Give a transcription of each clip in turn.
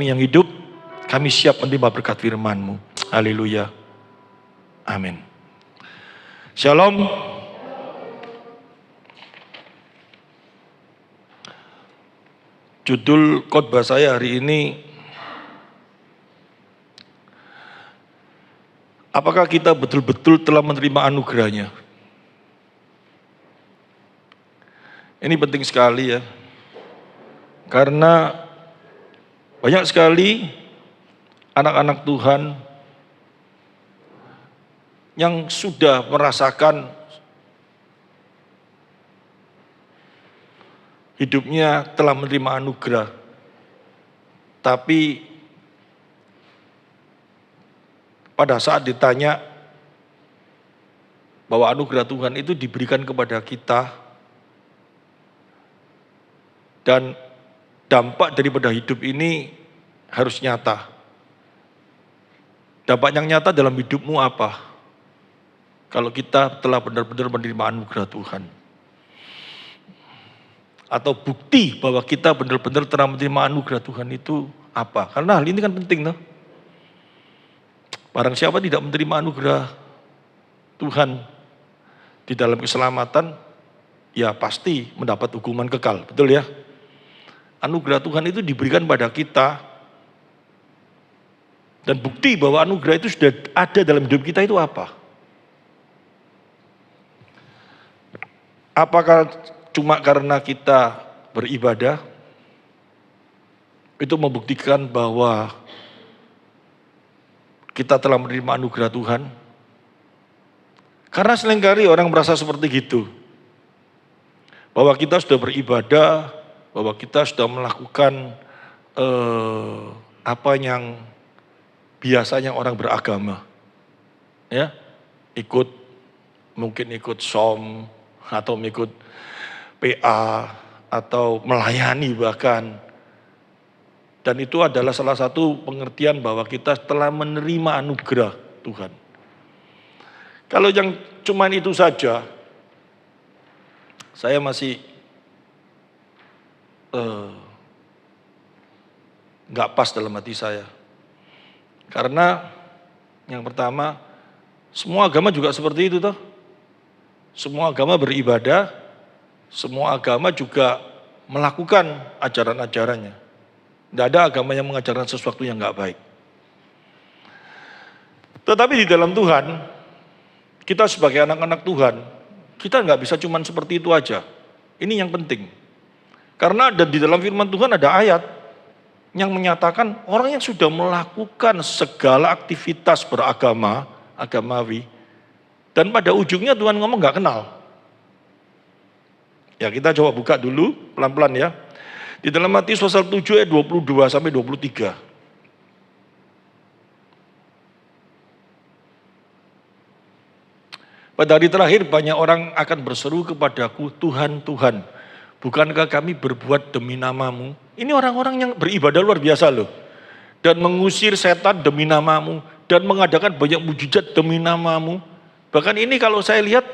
yang hidup, kami siap menerima berkat firman-Mu. Haleluya. Amin. Shalom. Judul khotbah saya hari ini, apakah kita betul-betul telah menerima anugerahnya? Ini penting sekali ya, karena banyak sekali anak-anak Tuhan yang sudah merasakan hidupnya telah menerima anugerah, tapi pada saat ditanya bahwa anugerah Tuhan itu diberikan kepada kita dan dampak daripada hidup ini harus nyata. Dampak yang nyata dalam hidupmu apa? Kalau kita telah benar-benar menerima anugerah Tuhan. Atau bukti bahwa kita benar-benar telah menerima anugerah Tuhan itu apa? Karena hal ini kan penting, no? Barang siapa tidak menerima anugerah Tuhan di dalam keselamatan, ya pasti mendapat hukuman kekal, betul ya? Anugerah Tuhan itu diberikan pada kita, dan bukti bahwa anugerah itu sudah ada dalam hidup kita itu apa? Apakah cuma karena kita beribadah, itu membuktikan bahwa kita telah menerima anugerah Tuhan? Karena seringkali orang merasa seperti gitu, bahwa kita sudah beribadah, bahwa kita sudah melakukan apa yang biasanya orang beragama, ya, mungkin ikut som atau ikut PA atau melayani bahkan, dan itu adalah salah satu pengertian bahwa kita telah menerima anugerah Tuhan. Kalau yang cuman itu saja, saya masih nggak pas dalam hati saya. Karena yang pertama, semua agama juga seperti itu toh. Semua agama beribadah, semua agama juga melakukan ajaran-ajarannya. Tidak ada agama yang mengajarkan sesuatu yang nggak baik. Tetapi di dalam Tuhan, kita sebagai anak-anak Tuhan, kita nggak bisa cuman seperti itu aja. Ini yang penting. Karena di dalam firman Tuhan ada ayat yang menyatakan orang yang sudah melakukan segala aktivitas beragama, agamawi, dan pada ujungnya Tuhan ngomong nggak kenal. Ya, kita coba buka dulu pelan-pelan ya. Di dalam Matius pasal 7 ayat 22 sampai 23. Pada hari terakhir banyak orang akan berseru kepadaku, Tuhan, Tuhan, bukankah kami berbuat demi namamu? Ini orang-orang yang beribadah luar biasa loh. Dan mengusir setan demi namamu. Dan mengadakan banyak mujizat demi namamu. Bahkan ini kalau saya lihat,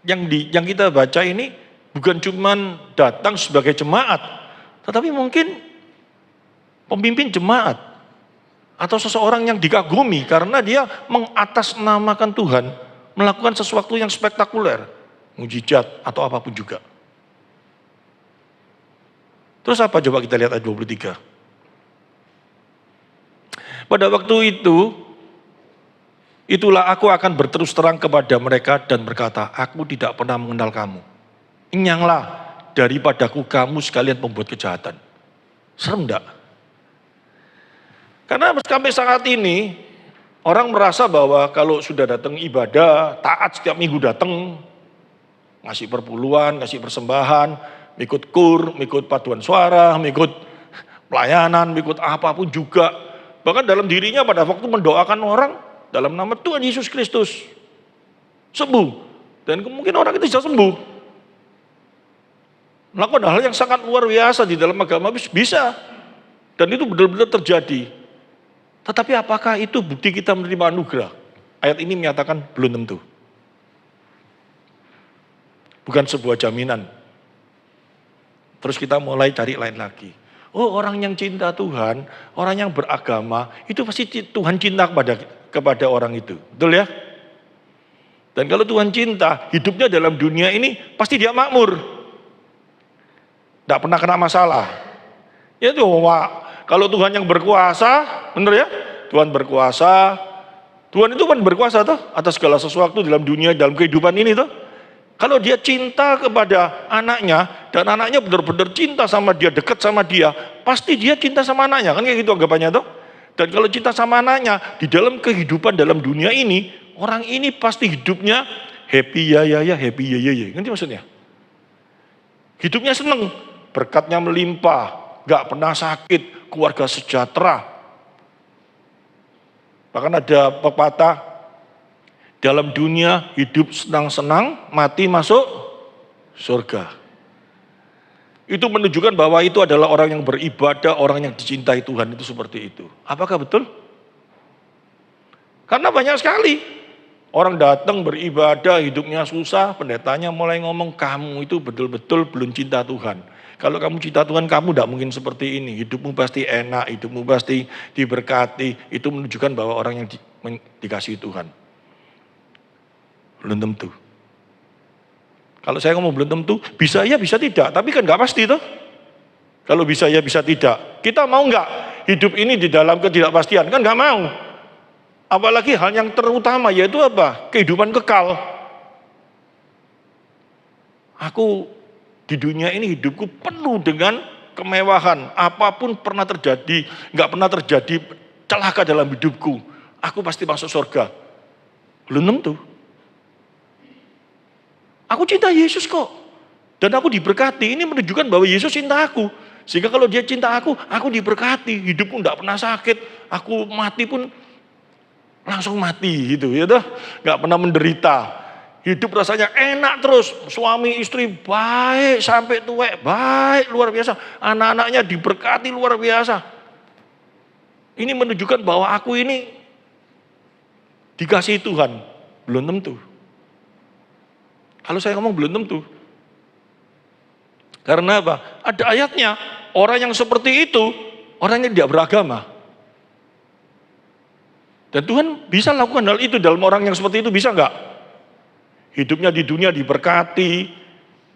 yang kita baca ini bukan cuma datang sebagai jemaat. Tetapi mungkin pemimpin jemaat. Atau seseorang yang dikagumi karena dia mengatasnamakan Tuhan. Melakukan sesuatu yang spektakuler. Mujizat atau apapun juga. Terus apa coba kita lihat ayat 23. Pada waktu itu, itulah aku akan berterus terang kepada mereka dan berkata, aku tidak pernah mengenal kamu. Enyanglah daripadaku kamu sekalian pembuat kejahatan. Serem enggak? Karena sampai saat ini, orang merasa bahwa kalau sudah datang ibadah, taat setiap minggu datang, ngasih perpuluhan, ngasih persembahan, ikut kur, ikut paduan suara, ikut pelayanan, ikut apapun juga. Bahkan dalam dirinya pada waktu mendoakan orang dalam nama Tuhan Yesus Kristus sembuh. Dan mungkin orang itu bisa sembuh. Melakukan hal yang sangat luar biasa di dalam agama bisa. Dan itu benar-benar terjadi. Tetapi apakah itu bukti kita menerima anugerah? Ayat ini menyatakan belum tentu. Bukan sebuah jaminan. Terus kita mulai cari lain lagi. Oh, orang yang cinta Tuhan, orang yang beragama, itu pasti Tuhan cinta kepada orang itu. Betul ya? Dan kalau Tuhan cinta, hidupnya dalam dunia ini pasti dia makmur. Tidak pernah kena masalah. Ya itu, kalau Tuhan yang berkuasa, benar ya? Tuhan berkuasa, Tuhan itu kan berkuasa toh atas segala sesuatu dalam dunia, dalam kehidupan ini toh. Kalau dia cinta kepada anaknya, dan anaknya benar-benar cinta sama dia, dekat sama dia, pasti dia cinta sama anaknya, kan kayak gitu anggapannya toh. Dan kalau cinta sama anaknya, di dalam kehidupan dalam dunia ini, orang ini pasti hidupnya happy ya, happy ya. Ngerti maksudnya? Hidupnya seneng, berkatnya melimpah, gak pernah sakit, keluarga sejahtera. Bahkan ada pepatah, dalam dunia hidup senang-senang, mati masuk surga. Itu menunjukkan bahwa itu adalah orang yang beribadah, orang yang dicintai Tuhan, itu seperti itu. Apakah betul? Karena banyak sekali orang datang beribadah, hidupnya susah, pendetanya mulai ngomong, kamu itu betul-betul belum cinta Tuhan. Kalau kamu cinta Tuhan, kamu tidak mungkin seperti ini. Hidupmu pasti enak, hidupmu pasti diberkati. Itu menunjukkan bahwa orang yang dikasihi Tuhan. Belum tentu. Kalau saya ngomong belum tentu, bisa ya bisa tidak, tapi kan nggak pasti toh. Kalau bisa ya bisa tidak. Kita mau nggak hidup ini di dalam ketidakpastian? Kan nggak mau. Apalagi hal yang terutama yaitu apa? Kehidupan kekal. Aku di dunia ini hidupku penuh dengan kemewahan. Apapun pernah terjadi, nggak pernah terjadi celaka dalam hidupku. Aku pasti masuk surga. Belum tentu. Aku cinta Yesus kok. Dan aku diberkati. Ini menunjukkan bahwa Yesus cinta aku. Sehingga kalau dia cinta aku diberkati. Hidupku tidak pernah sakit. Aku mati pun langsung mati gitu ya dah. Gak pernah menderita. Hidup rasanya enak terus. Suami istri baik sampai tua. Baik luar biasa. Anak-anaknya diberkati luar biasa. Ini menunjukkan bahwa aku ini dikasihi Tuhan. Belum tentu. Kalau saya ngomong belum tentu. Karena apa? Ada ayatnya, orang yang seperti itu, orang yang tidak beragama. Dan Tuhan bisa lakukan hal itu dalam orang yang seperti itu, bisa enggak? Hidupnya di dunia diberkati,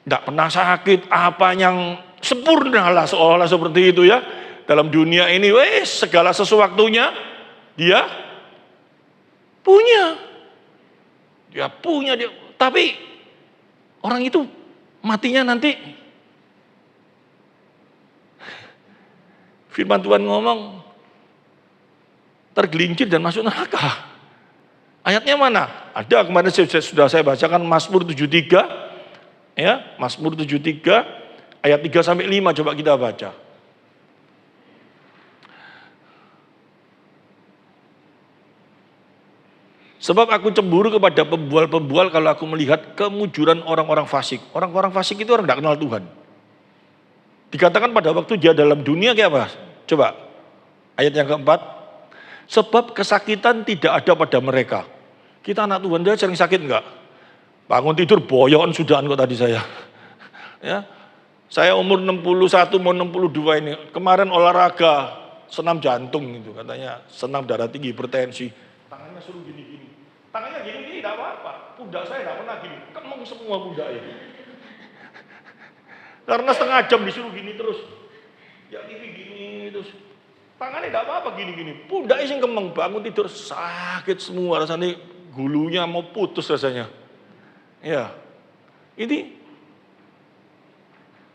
tidak pernah sakit, apa yang sempurna lah seolah-olah seperti itu ya. Dalam dunia ini, segala sesuatunya dia punya. Dia punya, tapi orang itu matinya nanti, firman Tuhan ngomong, tergelincir dan masuk neraka. Ayatnya mana? Ada kemarin sudah saya bacakan Mazmur 73, ya, Mazmur 73 ayat 3 sampai 5 coba kita baca. Sebab aku cemburu kepada pembual-pembual kalau aku melihat kemujuran orang-orang fasik. Orang-orang fasik itu orang tidak kenal Tuhan. Dikatakan pada waktu dia dalam dunia kayak apa? Coba, ayat yang keempat. Sebab kesakitan tidak ada pada mereka. Kita anak Tuhan, dia sering sakit enggak? Bangun tidur boyon sudahan kok tadi saya. Ya, saya umur 61 mau 62 ini. Kemarin olahraga senam jantung gitu katanya, senam darah tinggi, hipertensi. Tangannya suruh gini-gini. Tangannya gini-gini tidak apa-apa. Pundak saya tidak pernah gini. Kemeng semua pundak ini. Karena setengah jam disuruh gini terus. Ya gini terus. Tangannya tidak apa-apa gini-gini. Pundaknya sing kemeng, bangun tidur sakit semua. Rasanya gulunya mau putus rasanya. Ya. Ini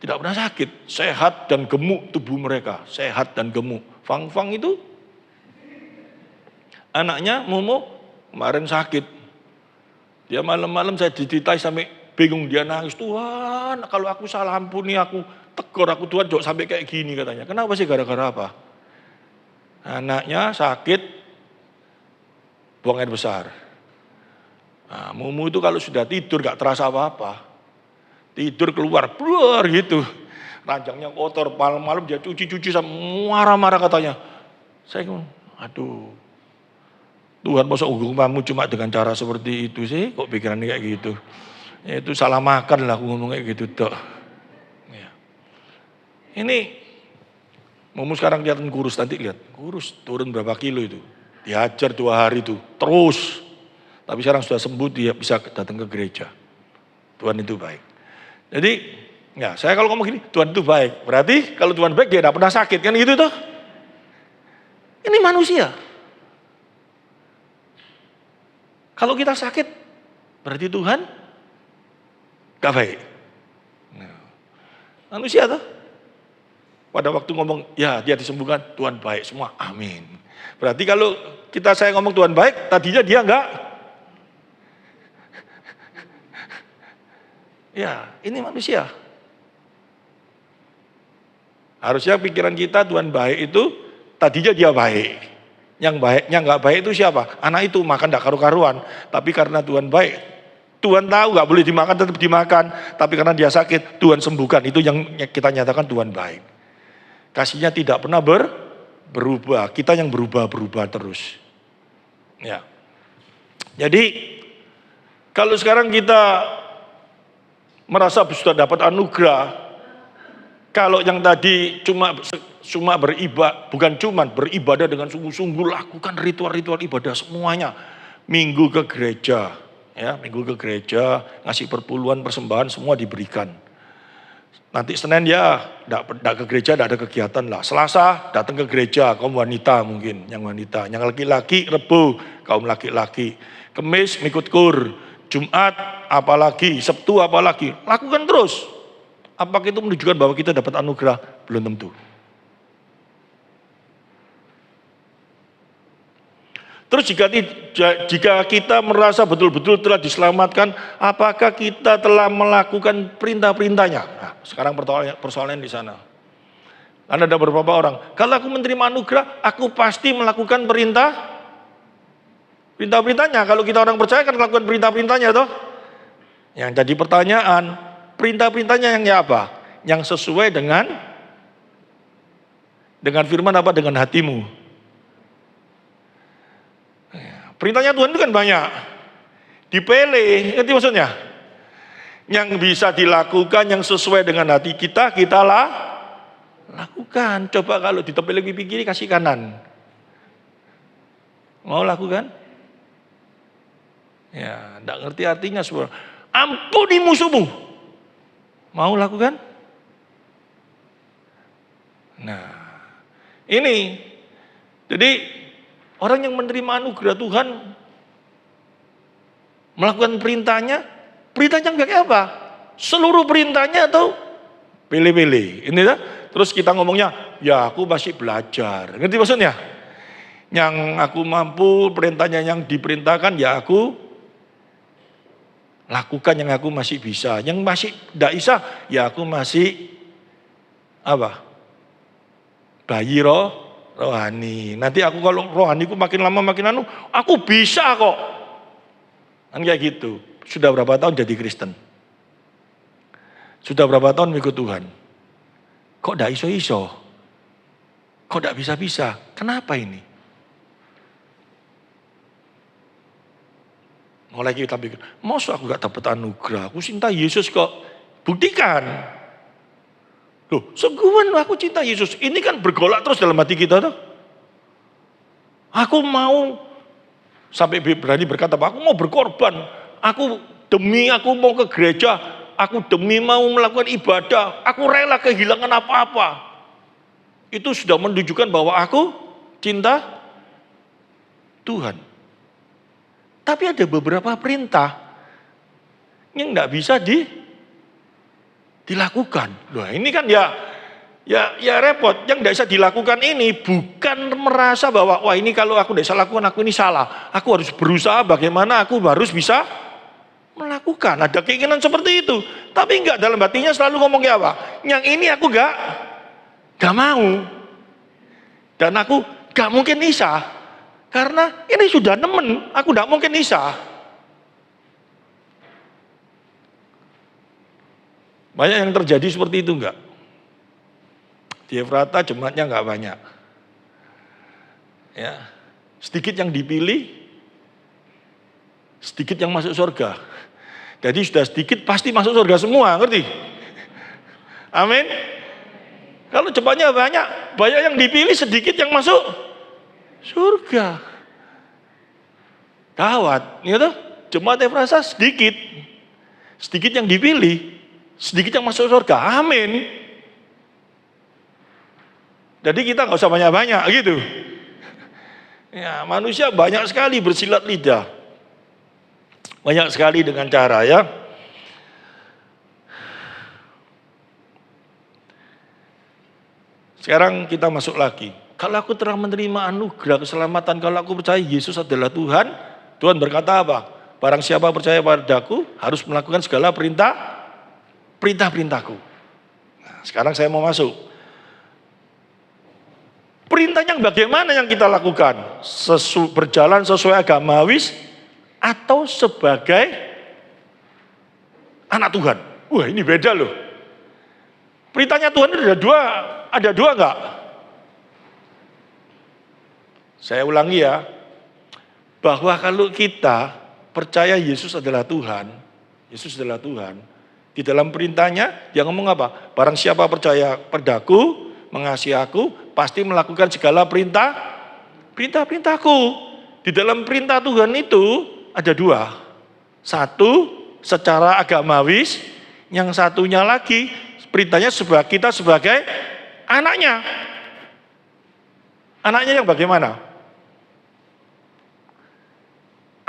tidak pernah sakit. Sehat dan gemuk tubuh mereka. Sehat dan gemuk. Fang-fang itu anaknya Momo kemarin sakit. Dia malam-malam saya diceritai sampai bingung, dia nangis. Tuhan, kalau aku salah ampuni, aku tegur aku Tuhan, jangan sampai kayak gini katanya. Kenapa sih, gara-gara apa? Anaknya sakit, buang air besar. Nah, Mumu itu kalau sudah tidur gak terasa apa-apa. Tidur keluar gitu. Ranjangnya kotor, malam-malam dia cuci-cuci sama marah-marah katanya. Saya ngomong, aduh. Tuhan masa hukumanmu cuma dengan cara seperti itu sih, kok pikirannya kayak gitu. Ya, itu salah makan lah aku ngomong kayak gitu. Ya. Ini Mumu sekarang kelihatan kurus, nanti lihat. Kurus, turun berapa kilo itu. Dihajar 2 hari itu, terus. Tapi sekarang sudah sembuh, dia bisa datang ke gereja. Tuhan itu baik. Jadi, ya saya kalau ngomong gini, Tuhan itu baik. Berarti kalau Tuhan baik, dia tidak pernah sakit. Kan gitu toh? Ini manusia. Kalau kita sakit, berarti Tuhan gak baik. Nah, manusia toh? Pada waktu ngomong, ya dia disembuhkan, Tuhan baik semua, amin. Berarti kalau saya ngomong Tuhan baik, tadinya dia enggak. Ya, ini manusia. Harusnya pikiran kita Tuhan baik itu, tadinya dia baik. Yang baiknya enggak baik itu siapa? Anak itu makan enggak karu-karuan. Tapi karena Tuhan baik, Tuhan tahu enggak boleh dimakan, tetap dimakan. Tapi karena dia sakit, Tuhan sembuhkan. Itu yang kita nyatakan Tuhan baik. Kasihnya tidak pernah berubah. Kita yang berubah-berubah terus. Ya. Jadi kalau sekarang kita merasa sudah dapat anugerah, kalau yang tadi cuma beribadah dengan sungguh-sungguh, lakukan ritual-ritual ibadah semuanya. Minggu ke gereja, ya, minggu ke gereja, ngasih perpuluhan, persembahan semua diberikan. Nanti Senin ya, tidak ke gereja, tidak ada kegiatan lah. Selasa datang ke gereja, kaum wanita mungkin, yang wanita. Yang laki-laki Rebo, kaum laki-laki. Kemis mengikut kur, Jumat apalagi, Sabtu apalagi. Lakukan terus. Apakah itu menunjukkan bahwa kita dapat anugerah? Belum tentu. Terus jika kita merasa betul-betul telah diselamatkan, apakah kita telah melakukan perintah-perintahnya? Nah, sekarang persoalan di sana. Karena ada beberapa orang, kalau aku menerima anugerah, aku pasti melakukan perintah-perintahnya. Kalau kita orang percaya kan melakukan perintah-perintahnya toh. Yang jadi pertanyaan, perintah-perintahnya yang apa? Yang sesuai dengan firman apa? Dengan hatimu. Perintahnya Tuhan itu kan banyak. Dipilih, ngerti maksudnya? Yang bisa dilakukan, yang sesuai dengan hati kita lakukan. Coba kalau ditepil lebih kiri, kasih kanan. Mau lakukan? Ya, enggak ngerti artinya sebenarnya. Ampuni musuhmu. Mau lakukan? Nah, ini. Jadi orang yang menerima anugerah Tuhan melakukan perintahnya kayak apa? Seluruh perintahnya atau pilih-pilih? Ini dah. Terus kita ngomongnya, ya aku masih belajar. Ngerti maksudnya? Yang aku mampu, perintahnya yang diperintahkan, ya aku lakukan yang aku masih bisa. Yang masih tidak bisa, ya aku masih apa? Bayi rohani. Nanti aku kalau rohaniku makin lama makin aku bisa kok. Kan kayak gitu. Sudah berapa tahun jadi Kristen? Sudah berapa tahun mengikut Tuhan? Kok tidak iso-iso? Kok tidak bisa-bisa? Kenapa ini? Mulai kita pikir, masa aku gak dapat anugerah? Aku cinta Yesus kok. Buktikan. Loh, sungguhan aku cinta Yesus. Ini kan bergolak terus dalam hati kita tuh. Aku mau sampai berani berkata, aku mau berkorban. Aku mau ke gereja. Aku demi mau melakukan ibadah. Aku rela kehilangan apa-apa. Itu sudah menunjukkan bahwa aku cinta Tuhan. Tapi ada beberapa perintah yang tidak bisa dilakukan. Loh, ini kan ya repot. Yang tidak bisa dilakukan ini bukan merasa bahwa wah ini kalau aku tidak bisa lakukan, aku ini salah. Aku harus berusaha bagaimana aku harus bisa melakukan. Ada keinginan seperti itu. Tapi enggak, dalam hatinya selalu ngomongnya apa? Yang ini aku enggak mau. Dan aku enggak mungkin bisa. Karena ini sudah nemen, aku enggak mungkin bisa. Banyak yang terjadi seperti itu enggak? Di Efrata jemaatnya enggak banyak. Ya, sedikit yang dipilih, sedikit yang masuk surga. Jadi sudah sedikit pasti masuk surga semua, ngerti? Amin. Kalau jemaatnya banyak, banyak yang dipilih, sedikit yang masuk surga. Gawat, gitu. Jemaat Efrasa sedikit. Sedikit yang dipilih, sedikit yang masuk surga. Amin. Jadi kita nggak usah banyak-banyak gitu. Ya, manusia banyak sekali bersilat lidah. Banyak sekali dengan cara ya. Sekarang kita masuk lagi. Kalau aku telah menerima anugerah keselamatan, kalau aku percaya Yesus adalah Tuhan, Tuhan berkata apa? Barang siapa percaya padaku harus melakukan segala perintah-perintahku. Nah, sekarang saya mau masuk. Perintahnya bagaimana yang kita lakukan? Berjalan sesuai agamawis atau sebagai anak Tuhan? Wah, ini beda loh. Perintahnya Tuhan ada dua enggak? Saya ulangi ya. Bahwa kalau kita percaya Yesus adalah Tuhan, di dalam perintahnya dia ngomong apa? Barang siapa percaya padaku, mengasihi aku, pasti melakukan segala perintahku. Di dalam perintah Tuhan itu ada dua. Satu secara agamawis, yang satunya lagi perintahnya kita sebagai anaknya. Anaknya yang bagaimana?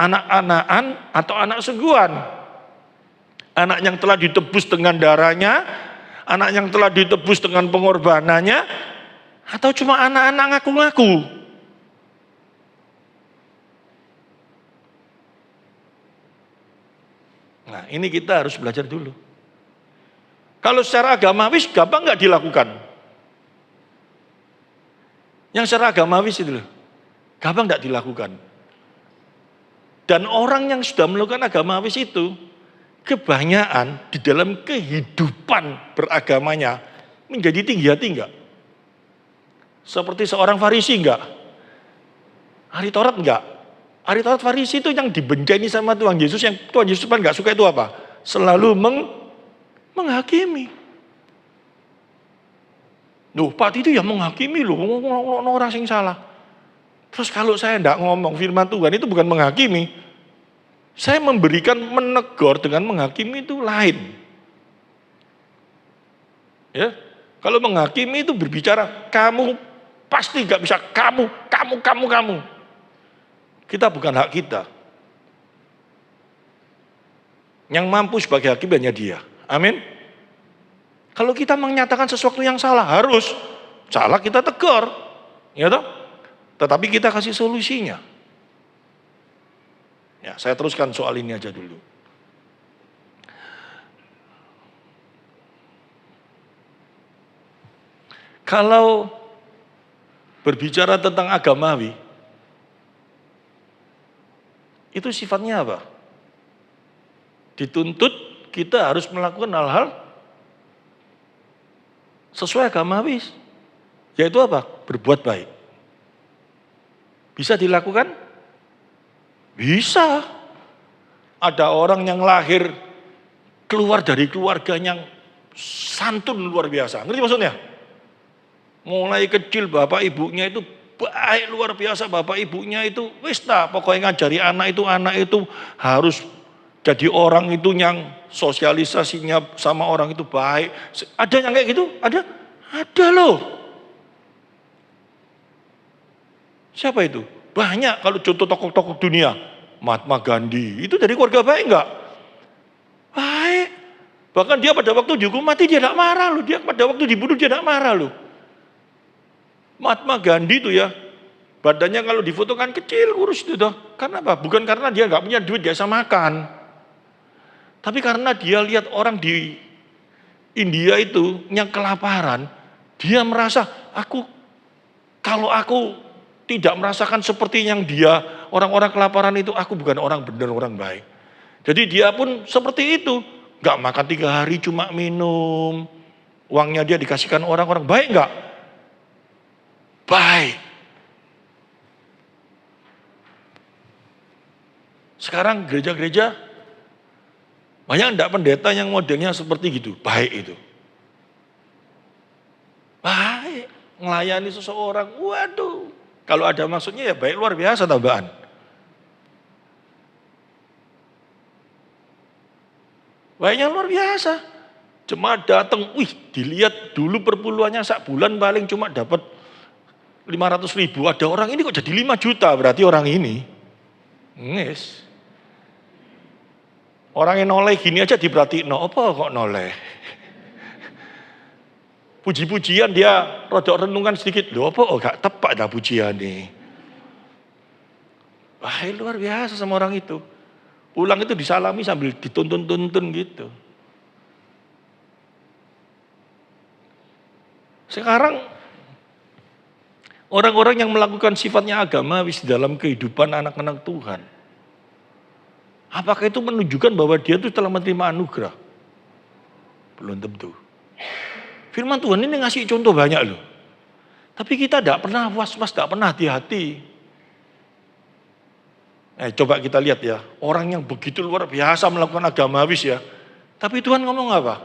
Anak-anakan atau anak sungguhan. Anak yang telah ditebus dengan darahnya, anak yang telah ditebus dengan pengorbanannya, atau cuma anak-anak ngaku-ngaku. Nah, ini kita harus belajar dulu. Kalau secara agamawis gampang nggak dilakukan? Yang secara agamawis itu loh, gampang nggak dilakukan? Dan orang yang sudah melakukan agamawis itu, kebanyakan di dalam kehidupan beragamanya menjadi tinggi hati enggak? Seperti seorang Farisi enggak? Ahli Taurat enggak? Ahli Taurat Farisi itu yang dibencani sama Tuhan Yesus, yang Tuhan Yesus kan enggak suka itu apa? Selalu menghakimi. Loh, Pak itu ya menghakimi loh, orang yang salah. Terus kalau saya enggak ngomong firman Tuhan itu bukan menghakimi. Saya memberikan menegur dengan menghakimi itu lain. Ya, kalau menghakimi itu berbicara kamu pasti enggak bisa, kamu. Kita bukan hak kita. Yang mampu sebagai hakim hanya Dia. Amin. Kalau kita menyatakan sesuatu yang salah, harus salah kita tegur, ya toh? Tetapi kita kasih solusinya. Ya, saya teruskan soal ini aja dulu. Kalau berbicara tentang agamawi, itu sifatnya apa? Dituntut kita harus melakukan hal-hal sesuai agamawis. Yaitu apa? Berbuat baik. Bisa dilakukan? Bisa. Ada orang yang lahir keluar dari keluarga yang santun luar biasa. Ngerti maksudnya? Mulai kecil bapak ibunya itu baik luar biasa. Bapak ibunya itu pokoknya ngajari anak itu harus jadi orang itu yang sosialisasinya sama orang itu baik. Ada yang kayak gitu? Ada loh. Siapa itu? Banyak kalau contoh tokoh-tokoh dunia. Mahatma Gandhi, itu dari keluarga baik enggak? Baik. Bahkan dia pada waktu dihukum mati dia tidak marah loh. Dia pada waktu dibunuh dia tidak marah loh. Mahatma Gandhi itu ya, badannya kalau difotokan kecil, kurus itu toh. Karena apa? Bukan karena dia enggak punya duit, biasa makan. Tapi karena dia lihat orang di India itu yang kelaparan, dia merasa kalau aku tidak merasakan seperti yang dia, orang-orang kelaparan itu, aku bukan orang benar, orang baik. Jadi dia pun seperti itu. Gak makan 3 hari cuma minum. Uangnya dia dikasihkan orang-orang baik gak? Baik. Sekarang gereja-gereja banyak enggak pendeta yang modelnya seperti gitu, baik itu. Baik. melayani seseorang, waduh. Kalau ada maksudnya ya baik luar biasa tambahan. Baiknya luar biasa. Jemaat datang, dilihat dulu perpuluhannya sak bulan paling cuma dapat 500.000. Ada orang ini kok jadi 5 juta, berarti orang ini. Yes. Orang yang noleh gini aja diperhatiin, apa kok noleh? Puji-pujian dia rodok renungan sedikit, loh apa gak tepat dah pujian nih. Wah luar biasa sama orang itu. Pulang itu disalami sambil dituntun-tuntun gitu. Sekarang orang-orang yang melakukan sifatnya agamawi di dalam kehidupan anak-anak Tuhan, apakah itu menunjukkan bahwa dia itu telah menerima anugerah? Belum tentu. Firman Tuhan ini ngasih contoh banyak loh. Tapi kita tidak pernah was-was, tidak pernah hati-hati. Coba kita lihat ya, orang yang begitu luar biasa melakukan agamawis ya. Tapi Tuhan ngomong apa?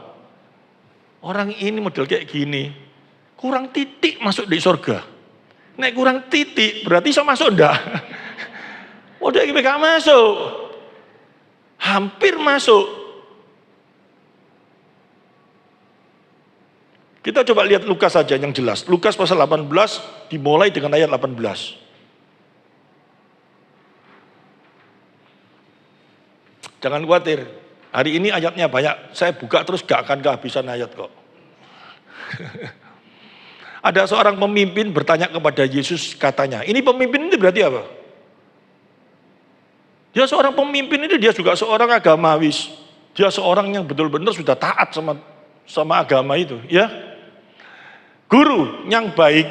Orang ini model kayak gini, kurang titik masuk di surga. Nek kurang titik berarti bisa masuk enggak? Udah gak masuk. Hampir masuk. Kita coba lihat Lukas saja yang jelas. Lukas pasal 18 dimulai dengan ayat 18. Jangan khawatir. Hari ini ayatnya banyak. Saya buka terus gak akan kehabisan ayat kok. Ada seorang pemimpin bertanya kepada Yesus, katanya, ini pemimpin ini berarti apa? Dia seorang pemimpin ini, dia juga seorang agamawis. Dia seorang yang betul-betul sudah taat sama agama itu, ya. Guru yang baik,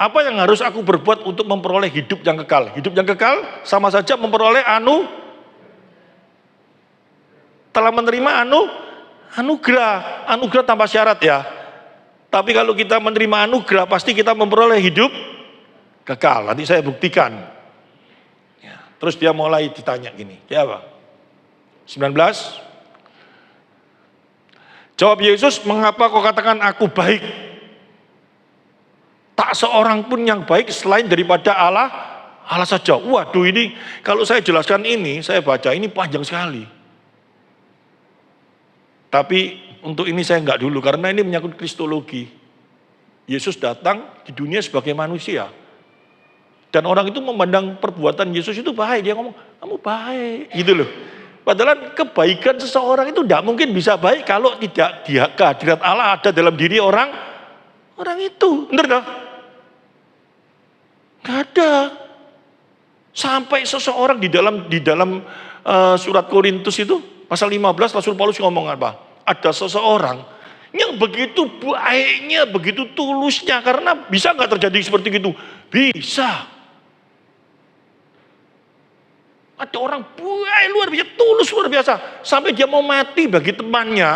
apa yang harus aku berbuat untuk memperoleh hidup yang kekal? Hidup yang kekal sama saja memperoleh telah menerima anugerah tanpa syarat ya. Tapi kalau kita menerima anugerah pasti kita memperoleh hidup kekal. Nanti saya buktikan. Ya, terus dia mulai ditanya gini, dia apa? 19. Jawab Yesus, mengapa kau katakan aku baik? Tak seorang pun yang baik selain daripada Allah saja. Waduh ini, kalau saya jelaskan ini, saya baca ini panjang sekali. Tapi untuk ini saya enggak dulu, karena ini menyangkut kristologi. Yesus datang di dunia sebagai manusia. Dan orang itu memandang perbuatan Yesus itu baik. Dia ngomong, kamu baik. Gitu loh. Padahal kebaikan seseorang itu tidak mungkin bisa baik kalau tidak kehadirat Allah ada dalam diri orang itu. Benar gak? Gak ada. Sampai seseorang di dalam surat Korintus itu pasal 15 Rasul Paulus ngomong apa? Ada seseorang yang begitu baiknya, begitu tulusnya, karena bisa nggak terjadi seperti itu? Bisa. Ada orang baik luar biasa, tulus luar biasa, sampai dia mau mati bagi temannya,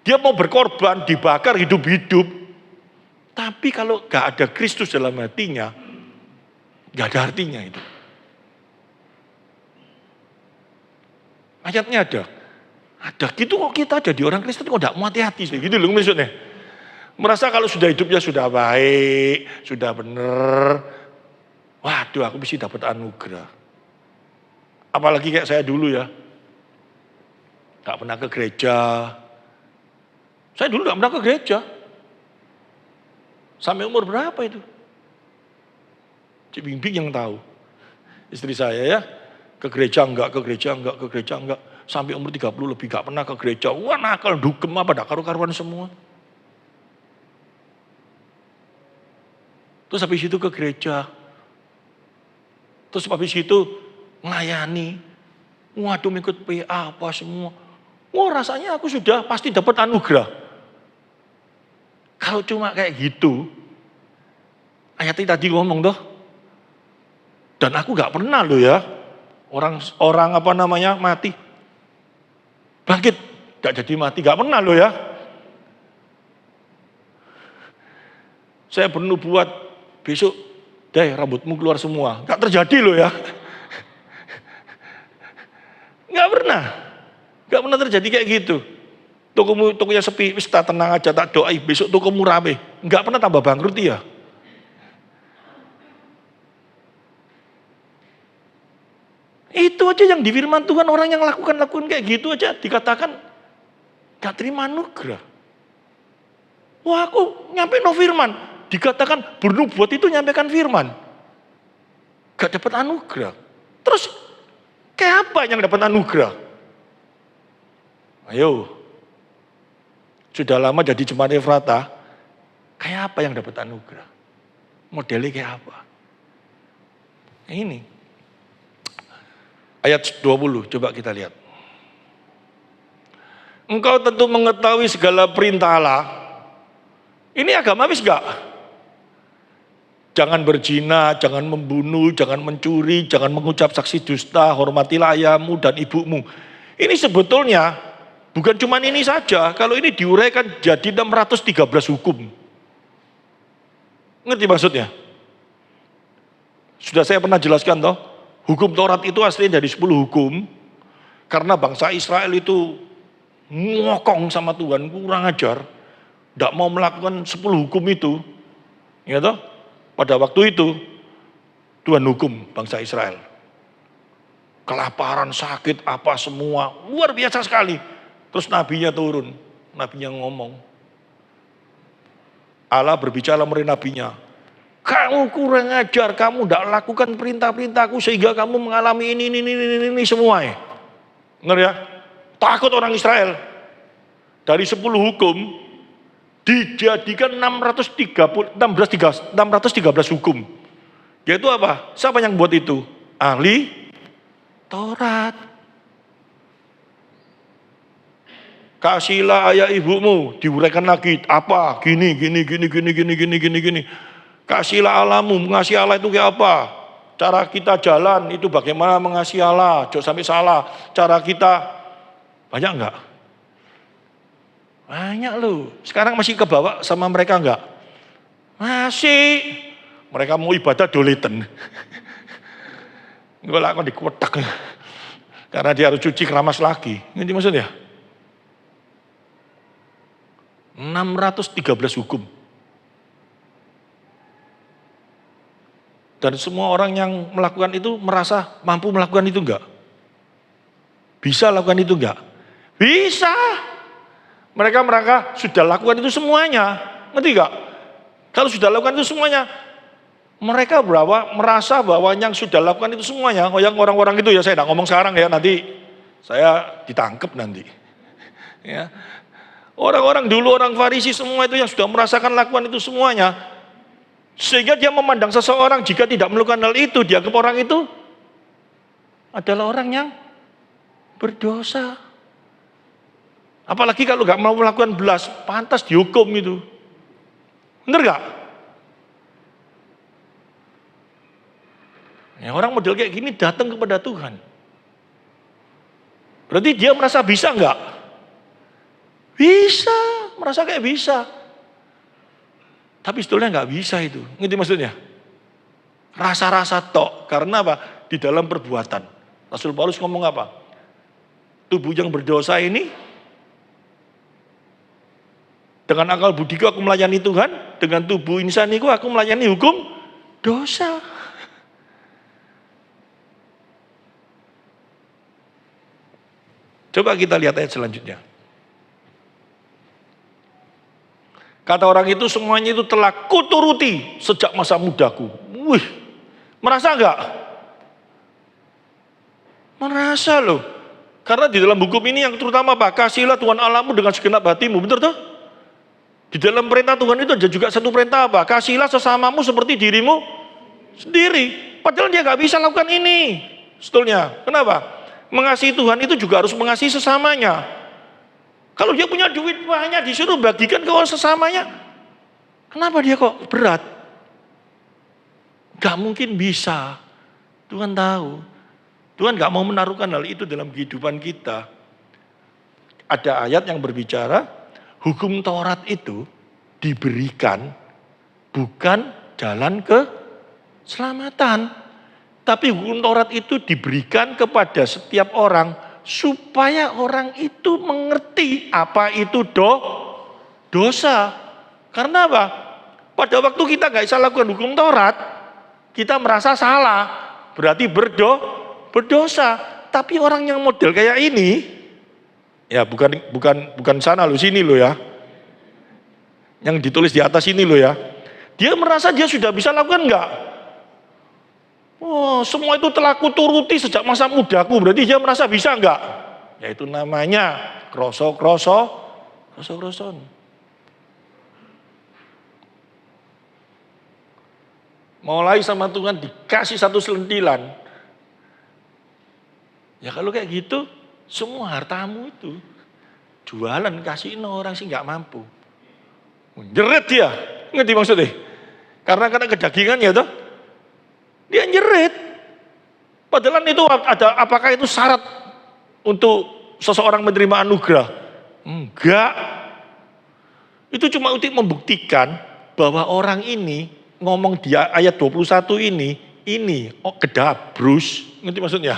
dia mau berkorban, dibakar hidup-hidup. Tapi kalau nggak ada Kristus dalam hatinya, nggak ada artinya itu. Ayatnya ada gitu kok kita jadi orang Kristen kok tidak mau hati-hati gitu loh maksudnya. Merasa kalau sudah hidupnya sudah baik, sudah benar, waduh aku mesti dapat anugerah. Apalagi kayak saya dulu ya, gak pernah ke gereja. Saya dulu gak pernah ke gereja. Sampai umur berapa itu? Cik Bimbing yang tahu. Istri saya ya, ke gereja enggak. Sampai umur 30 lebih gak pernah ke gereja. Wah nakal, dukem apa, dah karu-karuan semua. Terus habis itu ke gereja. Terus habis itu melayani. Waduh ikut PA apa semua. Wah rasanya aku sudah pasti dapat anugerah. Kalau cuma kayak gitu, ayatnya tadi ngomong toh. Dan aku gak pernah loh ya. Orang apa namanya mati. Bangkit, gak jadi mati, gak pernah loh ya. Saya bernubuat besok, rambutmu keluar semua. Gak terjadi loh ya. Gak pernah terjadi kayak gitu. Tokonya sepi, wis tak tenang aja, tak doai, besok tokomu rame. Enggak pernah tambah bangkrut ya. Itu aja yang di firman Tuhan, orang yang lakukan kayak gitu aja dikatakan gak terima anugerah. Wah, aku nyampe no firman, dikatakan bernubuat itu nyampaikan firman. Gak dapat anugerah. Terus kayak apa yang dapat anugerah? Ayo. Sudah lama jadi jemaat Efrata, kayak apa yang dapat anugerah? Modelnya kayak apa? Ini. Ayat 20, coba kita lihat. Engkau tentu mengetahui segala perintah Allah. Ini agama habis gak? Jangan berzina, jangan membunuh, jangan mencuri, jangan mengucap saksi dusta, hormatilah ayahmu dan ibumu. Ini sebetulnya bukan cuma ini saja, kalau ini diuraikan jadi 613 hukum. Ngerti maksudnya? Sudah saya pernah jelaskan toh, hukum Taurat itu aslinya dari 10 hukum, karena bangsa Israel itu ngokong sama Tuhan, kurang ajar, tidak mau melakukan 10 hukum itu. Ya toh? Pada waktu itu, Tuhan hukum bangsa Israel. Kelaparan, sakit, apa semua, luar biasa sekali. Terus nabinya turun, nabinya ngomong. Allah berbicara melalui nabinya. Kamu kurang ajar, kamu tidak lakukan perintah-perintahku sehingga kamu mengalami ini semua. Benar ya? Takut orang Israel. Dari 10 hukum, dijadikan 613 hukum. Yaitu apa? Siapa yang buat itu? Ahli Taurat. Kasihlah ayah ibumu, diuraikan lagi apa? Gini. Kasihlah Allahmu, mengasihi Allah itu kayak apa? Cara kita jalan itu bagaimana mengasihi Allah, jangan sampai salah. Cara kita banyak enggak? Banyak loh. Sekarang masih kebawa sama mereka enggak? Masih. Mereka mau ibadah doleten. Gue lah kok dikotak. Karena dia harus cuci keramas lagi. Ini maksudnya? 613 hukum. Dan semua orang yang melakukan itu merasa mampu melakukan itu enggak? Bisa lakukan itu enggak? Bisa. Mereka sudah lakukan itu semuanya. Ngerti enggak? Kalau sudah lakukan itu semuanya, mereka merasa bahwa yang sudah lakukan itu semuanya, yang orang-orang itu ya saya tidak ngomong sekarang ya, nanti saya ditangkap nanti. Ya. Orang-orang dulu, orang Farisi semua itu yang sudah merasakan lakukan itu semuanya. Sehingga dia memandang seseorang jika tidak melakukan hal itu, dianggap orang itu adalah orang yang berdosa. Apalagi kalau nggak mau melakukan belas, pantas dihukum itu. Bener gak? Ya, orang model kayak gini datang kepada Tuhan. Berarti dia merasa bisa nggak? Bisa, merasa kayak bisa. Tapi sebetulnya nggak bisa itu. Ngerti maksudnya? Rasa-rasa tok. Karena apa? Di dalam perbuatan. Rasul Paulus ngomong apa? Tubuh yang berdosa ini, dengan akal budiku aku melayani Tuhan, dengan tubuh insaniku aku melayani hukum dosa. Coba kita lihat ayat selanjutnya. Kata orang itu semuanya itu telah kuturuti sejak masa mudaku. Wih, merasa enggak? Merasa loh. Karena di dalam hukum ini yang terutama apa? Kasihlah Tuhan Allahmu dengan segenap hatimu. Betul tuh? Di dalam perintah Tuhan itu ada juga satu perintah apa? Kasihlah sesamamu seperti dirimu sendiri. Padahal dia nggak bisa lakukan ini. Sebetulnya. Kenapa? Mengasihi Tuhan itu juga harus mengasihi sesamanya. Kalau dia punya duit banyak disuruh bagikan ke orang sesamanya. Kenapa dia kok berat? Gak mungkin bisa. Tuhan tahu. Tuhan gak mau menaruhkan hal itu dalam kehidupan kita. Ada ayat yang berbicara, hukum Taurat itu diberikan bukan jalan ke keselamatan. Tapi hukum Taurat itu diberikan kepada setiap orang Supaya orang itu mengerti apa itu dosa. Karena apa? Pada waktu kita nggak bisa lakukan hukum Taurat, kita merasa salah, berarti berdosa. Tapi orang yang model kayak ini, ya bukan sana loh, sini loh ya. Yang ditulis di atas ini loh ya. Dia merasa dia sudah bisa lakukan enggak? Oh, semua itu telah kuturuti sejak masa mudaku, berarti dia merasa bisa enggak? Yaitu namanya kroso-kroson. Mulai sama Tuhan dikasih satu selentilan. Ya kalau kayak gitu, semua hartamu itu jualan kasihin orang sih nggak mampu. Jerit dia, ngerti maksudnya? Karena kedagingan ya toh, dia jerit. Padahal itu apakah itu syarat untuk seseorang menerima anugerah? Enggak. Itu cuma untuk membuktikan bahwa orang ini ngomong dia ayat 21 ini gedabrus, ngerti maksudnya?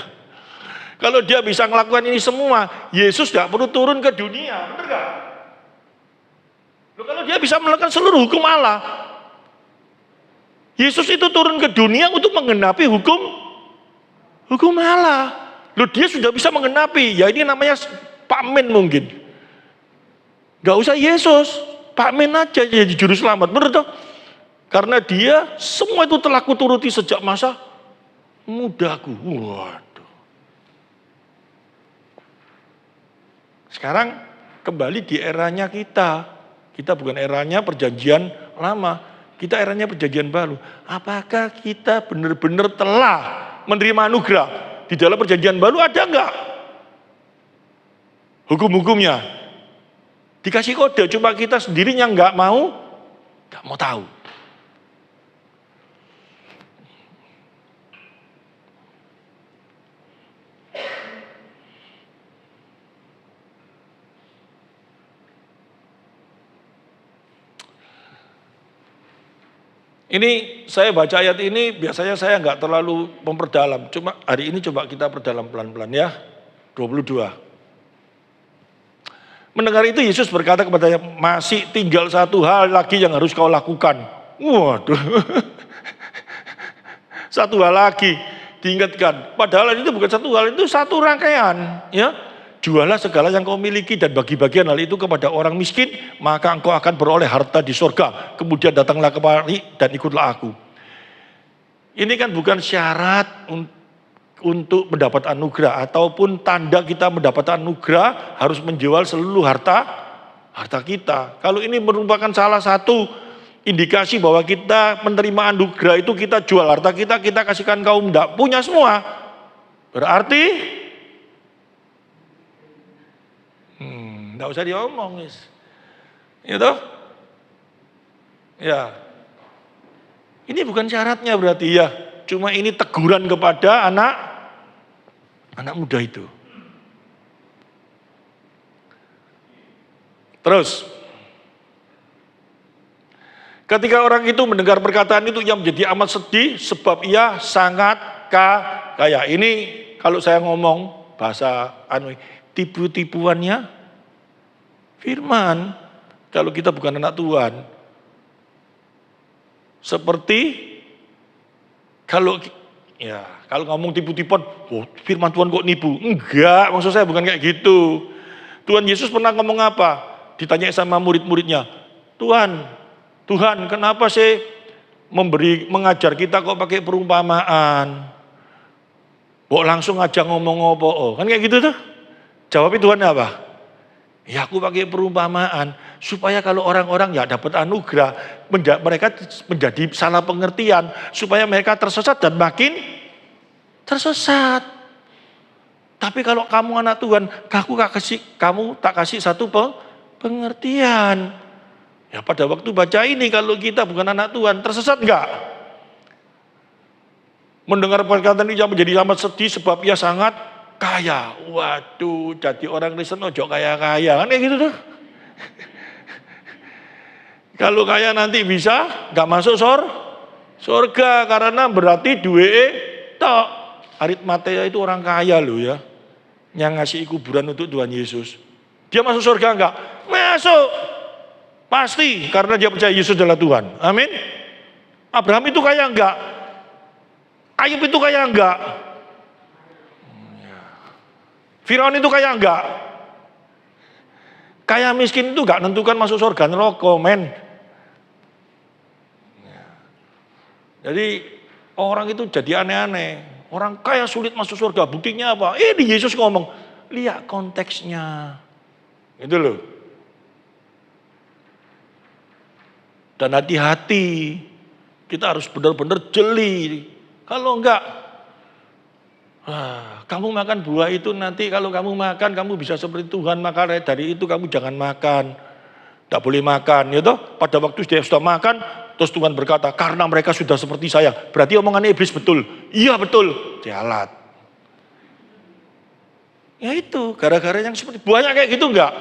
Kalau dia bisa melakukan ini semua, Yesus gak perlu turun ke dunia, benar gak? Loh, kalau dia bisa melakukan seluruh hukum Allah, Yesus itu turun ke dunia untuk menggenapi hukum Allah. Loh, dia sudah bisa menggenapi, ya ini namanya Pak Men mungkin. Gak usah Yesus, Pak Men aja jadi juru selamat, benar toh? Karena dia semua itu telah kuturuti sejak masa mudaku. Waduh. Sekarang kembali di eranya kita. Kita bukan eranya perjanjian lama. Kita eranya perjanjian baru. Apakah kita benar-benar telah menerima anugerah? Di dalam perjanjian baru ada enggak hukum-hukumnya? Dikasih kode, cuma kita sendirinya enggak mau tahu. Ini saya baca ayat ini biasanya saya nggak terlalu memperdalam. Cuma hari ini coba kita perdalam pelan-pelan ya. 22. Mendengar itu Yesus berkata kepadanya, masih tinggal satu hal lagi yang harus kau lakukan. Waduh. Satu hal lagi diingatkan. Padahal itu bukan satu hal, itu satu rangkaian. Ya. Jualah segala yang kau miliki dan bagi-bagian hal itu kepada orang miskin, maka engkau akan beroleh harta di surga. Kemudian datanglah kemari dan ikutlah aku. Ini kan bukan syarat untuk mendapat anugerah ataupun tanda kita mendapat anugerah harus menjual seluruh harta kita. Kalau ini merupakan salah satu indikasi bahwa kita menerima anugerah itu kita jual harta kita kasihkan kaum tidak punya semua. Berarti nggak usah diomong, gitu. Ya, ini bukan syaratnya berarti ya. Cuma ini teguran kepada anak muda itu. Terus, ketika orang itu mendengar perkataan itu ia menjadi amat sedih sebab ia sangat kaya. Ini kalau saya ngomong bahasa tipu-tipuannya firman, kalau kita bukan anak Tuhan, seperti kalau ngomong tipu-tipuan, firman Tuhan kok nipu? Enggak, maksud saya bukan kayak gitu. Tuhan Yesus pernah ngomong apa? Ditanya sama murid-muridnya, Tuhan, kenapa sih mengajar kita kok pakai perumpamaan? Kok langsung aja ngomong apa? Kan kayak gitu tuh. Jawabnya Tuhan apa? Ya aku pakai perumpamaan supaya kalau orang-orang ya dapat anugerah, mereka menjadi salah pengertian, supaya mereka tersesat dan makin tersesat. Tapi kalau kamu anak Tuhan, kamu tak kasih satu pengertian. Ya pada waktu baca ini kalau kita bukan anak Tuhan, tersesat enggak? Mendengar perkataan ini menjadi amat sedih sebab ia sangat kaya. Waduh, jadi orang Kristen ojo kaya-kaya. Kan kayak gitu tuh. Kalau kaya nanti bisa gak masuk surga. Karena berarti duwe tok. Aritmatea itu orang kaya loh ya. yang ngasih kuburan untuk Tuhan Yesus. Dia masuk surga enggak? Masuk. Pasti, karena dia percaya Yesus adalah Tuhan. Amin. Abraham itu kaya enggak? Ayub itu kaya enggak? Firaun itu kaya enggak? Kaya miskin itu enggak nentukan masuk surga neraka, men. Jadi orang itu jadi aneh-aneh. Orang kaya sulit masuk surga, buktinya apa? Ini Yesus ngomong, lihat konteksnya. Itu loh. Dan hati-hati, kita harus benar-benar jeli. Kalau enggak, kamu makan buah itu nanti kalau kamu makan, kamu bisa seperti Tuhan, maka dari itu kamu jangan makan. Tidak boleh makan, ya toh? Pada waktu dia sudah makan, terus Tuhan berkata, karena mereka sudah seperti saya. Berarti omongan iblis betul. Iya betul, jalat. Ya itu, gara-gara yang seperti, banyak kayak gitu enggak?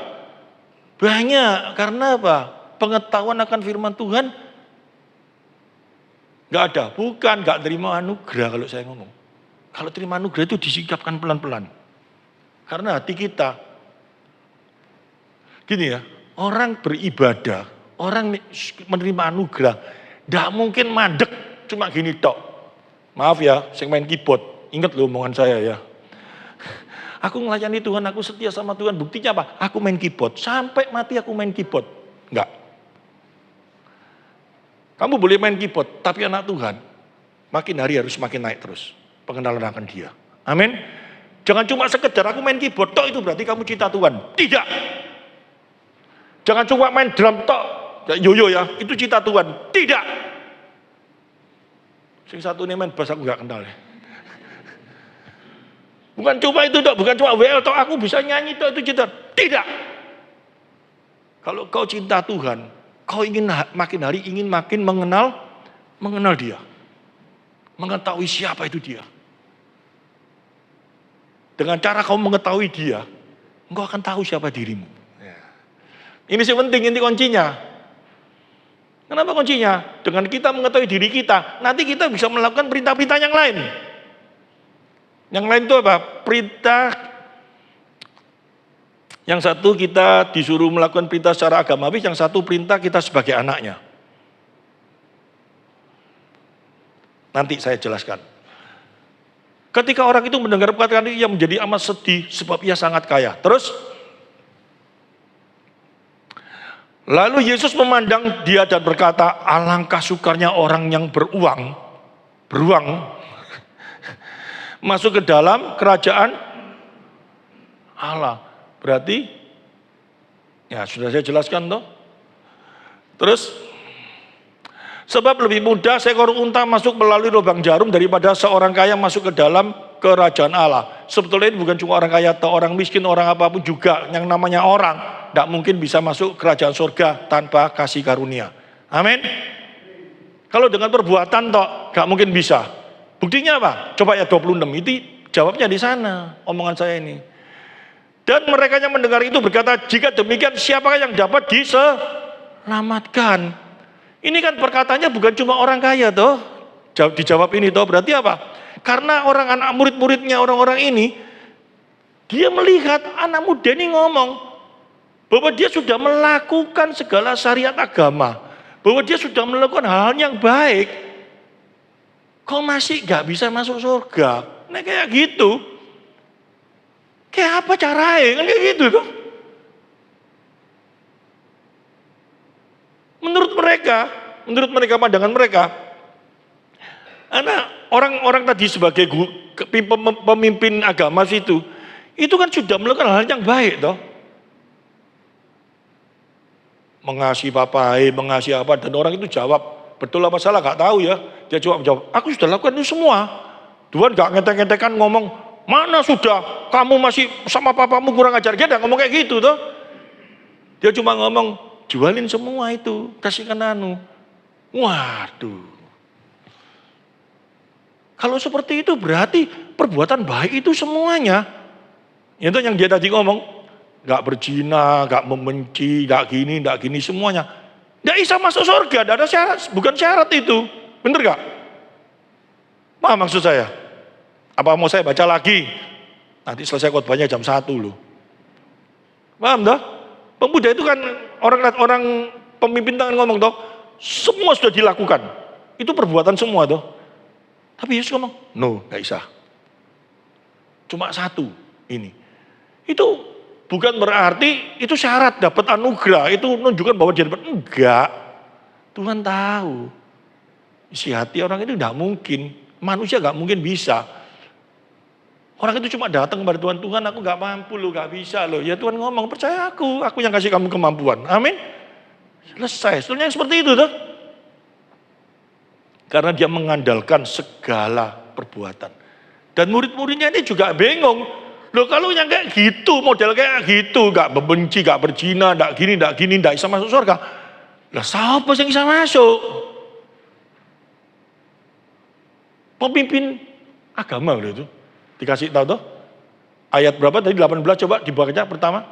Banyak, karena apa? Pengetahuan akan firman Tuhan, enggak ada. Bukan, enggak terima anugerah kalau saya ngomong. Kalau terima anugerah itu disikapkan pelan-pelan. Karena hati kita, gini ya, orang beribadah, orang menerima anugerah, tidak mungkin mandek cuma gini tok. Maaf ya, saya main keyboard. Ingat loh omongan saya ya. Aku melayani Tuhan, aku setia sama Tuhan. Buktinya apa? Aku main keyboard. Sampai mati aku main keyboard. Enggak. Kamu boleh main keyboard, tapi anak Tuhan, makin hari harus makin naik terus. Pengenalan akan dia. Amin. Jangan cuma sekedar aku main keyboard, tok itu berarti kamu cinta Tuhan. Tidak. Jangan cuma main drum tok, yoyo ya, itu cinta Tuhan. Tidak. Sing satu ini main bass aku gak kenal ya. Bukan cuma itu tok, bukan cuma WL tok, aku bisa nyanyi tok itu cinta. Tidak. Kalau kau cinta Tuhan, kau ingin makin hari ingin makin mengenal dia. Mengetahui siapa itu dia. Dengan cara kau mengetahui dia, engkau akan tahu siapa dirimu. Ini sih penting, ini kuncinya. Kenapa kuncinya? Dengan kita mengetahui diri kita, nanti kita bisa melakukan perintah-perintah yang lain. Yang lain itu apa? Perintah. Yang satu kita disuruh melakukan perintah secara agamawi, yang satu perintah kita sebagai anaknya. Nanti saya jelaskan. Ketika orang itu mendengar perkataan ini, ia menjadi amat sedih sebab ia sangat kaya. Terus, lalu Yesus memandang dia dan berkata, alangkah sukarnya orang yang beruang, masuk ke dalam kerajaan Allah. Berarti, ya sudah saya jelaskan toh. Terus, sebab lebih mudah seekor unta masuk melalui lubang jarum daripada seorang kaya masuk ke dalam kerajaan Allah. Sebetulnya ini bukan cuma orang kaya atau orang miskin, orang apapun juga yang namanya orang tidak mungkin bisa masuk kerajaan surga tanpa kasih karunia. Amin. Kalau dengan perbuatan toh nggak mungkin bisa. Buktinya apa? Coba ya 26 itu jawabnya di sana omongan saya ini. Dan mereka yang mendengar itu berkata, jika demikian siapakah yang dapat diselamatkan? Ini kan perkataannya bukan cuma orang kaya toh. Dijawab ini toh, berarti apa? Karena orang anak murid-muridnya orang-orang ini, dia melihat anak muda ini ngomong bahwa dia sudah melakukan segala syariat agama, bahwa dia sudah melakukan hal yang baik. Kok masih gak bisa masuk surga? Nah kayak gitu. Kayak apa caranya? Kan kayak gitu toh. Menurut mereka pandangan mereka, anak orang-orang tadi sebagai pemimpin agama itu kan sudah melakukan hal yang baik toh. Mengasihi papai, mengasihi apa, dan orang itu jawab, betul apa salah gak tahu ya. Dia jawab, aku sudah lakukan itu semua. Tuhan gak ngetek-ngetekan ngomong, mana sudah, kamu masih sama papamu kurang ajar. Dia gak ngomong kayak gitu toh. Dia cuma ngomong, jualin semua itu, kasihkan anu. Waduh. Kalau seperti itu berarti perbuatan baik itu semuanya. Itu yang dia tadi ngomong, gak berzina, gak membenci, gak gini semuanya. Gak bisa masuk surga, gak ada syarat, bukan syarat itu. Bener gak? Paham maksud saya? Apa mau saya baca lagi? Nanti selesai khotbahnya jam 1 loh. Paham toh? Pemuda itu kan orang pemimpin tangan ngomong toh, semua sudah dilakukan. Itu perbuatan semua toh. Tapi Yesus ngomong, no, gak bisa. Cuma satu ini. Itu bukan berarti itu syarat dapat anugerah, itu menunjukkan bahwa dia dapat. Enggak. Tuhan tahu. Isi hati orang itu enggak mungkin. Manusia enggak mungkin bisa. Orang itu cuma datang kepada Tuhan, Tuhan aku enggak mampu loh, enggak bisa loh. Ya Tuhan ngomong, percaya aku yang kasih kamu kemampuan. Amin. Selesai. Sebetulnya seperti itu tuh. Karena dia mengandalkan segala perbuatan. Dan murid-muridnya ini juga bingung. Loh kalau yang kayak gitu, model kayak gitu, gak membenci, gak berzina, gak gini, gak bisa masuk surga. Lah siapa yang bisa masuk? Pemimpin agama loh itu. Dikasih tahu tuh. Ayat berapa tadi 18 coba dibukanya pertama.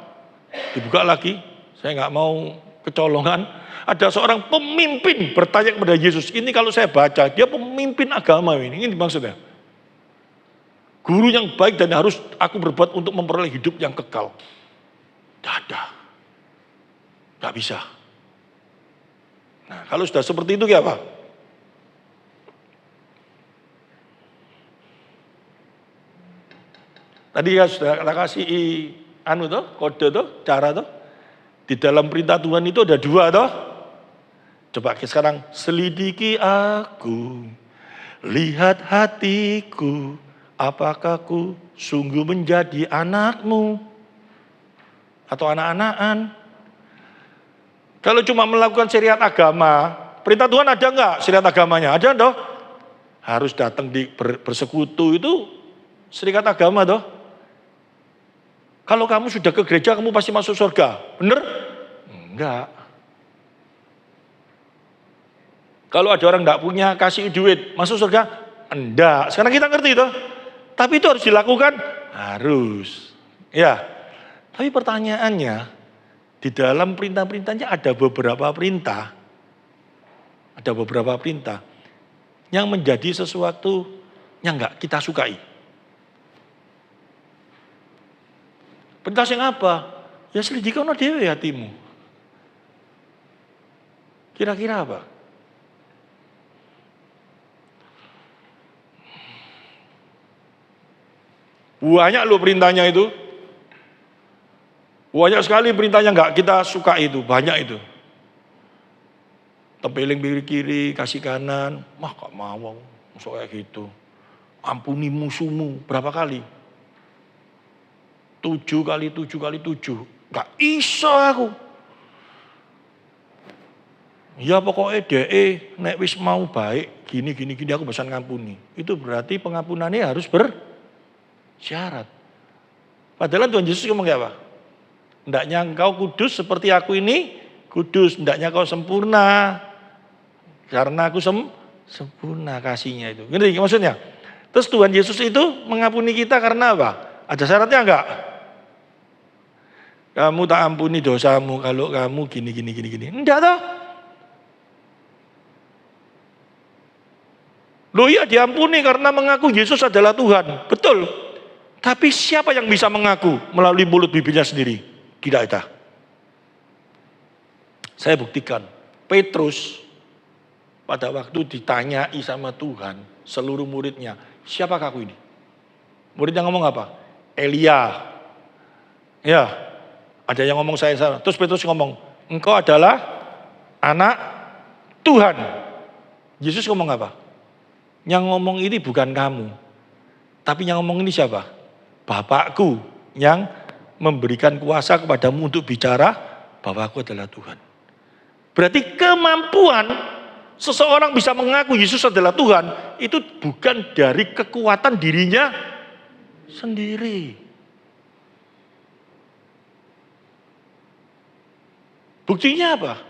Dibuka lagi. Saya gak mau kecolongan. Ada seorang pemimpin bertanya kepada Yesus. Ini kalau saya baca, dia pemimpin agama ini maksudnya. Guru yang baik dan harus aku berbuat untuk memperoleh hidup yang kekal. Tidak ada. Tidak bisa. Nah kalau sudah seperti itu kayak apa? Tadi ya sudah kasih kode cara Di dalam perintah Tuhan itu ada 2 Coba sekarang selidiki aku, lihat hatiku. Apakah ku sungguh menjadi anakmu atau anak-anakan? Kalau cuma melakukan syariat agama, perintah Tuhan ada enggak syariat agamanya? Ada toh? Harus datang bersekutu itu syariat agama toh? Kalau kamu sudah ke gereja, kamu pasti masuk surga. Bener? Enggak. Kalau ada orang enggak punya, kasih duit, masuk surga? Enggak. Sekarang kita ngerti toh? Tapi itu harus dilakukan? Harus. Ya. Tapi pertanyaannya, di dalam perintah-perintahnya ada beberapa perintah. Ada beberapa perintah yang menjadi sesuatu yang enggak kita sukai. Perintah yang apa? Ya selidikono dhewe hatimu. Kira-kira apa? Banyak loh perintahnya itu. Banyak sekali perintahnya enggak kita suka itu, banyak itu. Tempeling kiri, kasih kanan, gak mau, masuk kayak gitu. Ampuni musuhmu, berapa kali? 7 kali 7 kali 7. Gak iso aku. Ya pokoknya nek wis mau baik, gini aku bisa ngampuni. Itu berarti pengampunannya harus syarat. Padahal Tuhan Yesus ngomong kayak apa? Hendaknya engkau kudus seperti aku ini kudus. Hendaknya kau sempurna. Karena aku sempurna kasihnya itu. Ngerti maksudnya? Terus Tuhan Yesus itu mengampuni kita karena apa? Ada syaratnya enggak? Kamu tak ampuni dosamu kalau kamu gini. Enggak toh? Loh iya diampuni karena mengaku Yesus adalah Tuhan. Betul. Tapi siapa yang bisa mengaku melalui mulut bibirnya sendiri? Tidak ada. Saya buktikan. Petrus pada waktu ditanyai sama Tuhan, seluruh muridnya, siapakah aku ini? Muridnya ngomong apa? Elia. Ya, ada yang ngomong saya. Terus Petrus ngomong, engkau adalah anak Tuhan. Yesus ngomong apa? Yang ngomong ini bukan kamu. Tapi yang ngomong ini siapa? Bapakku yang memberikan kuasa kepadamu untuk bicara bahwa aku adalah Tuhan. Berarti kemampuan seseorang bisa mengaku Yesus adalah Tuhan itu bukan dari kekuatan dirinya sendiri. Buktinya apa?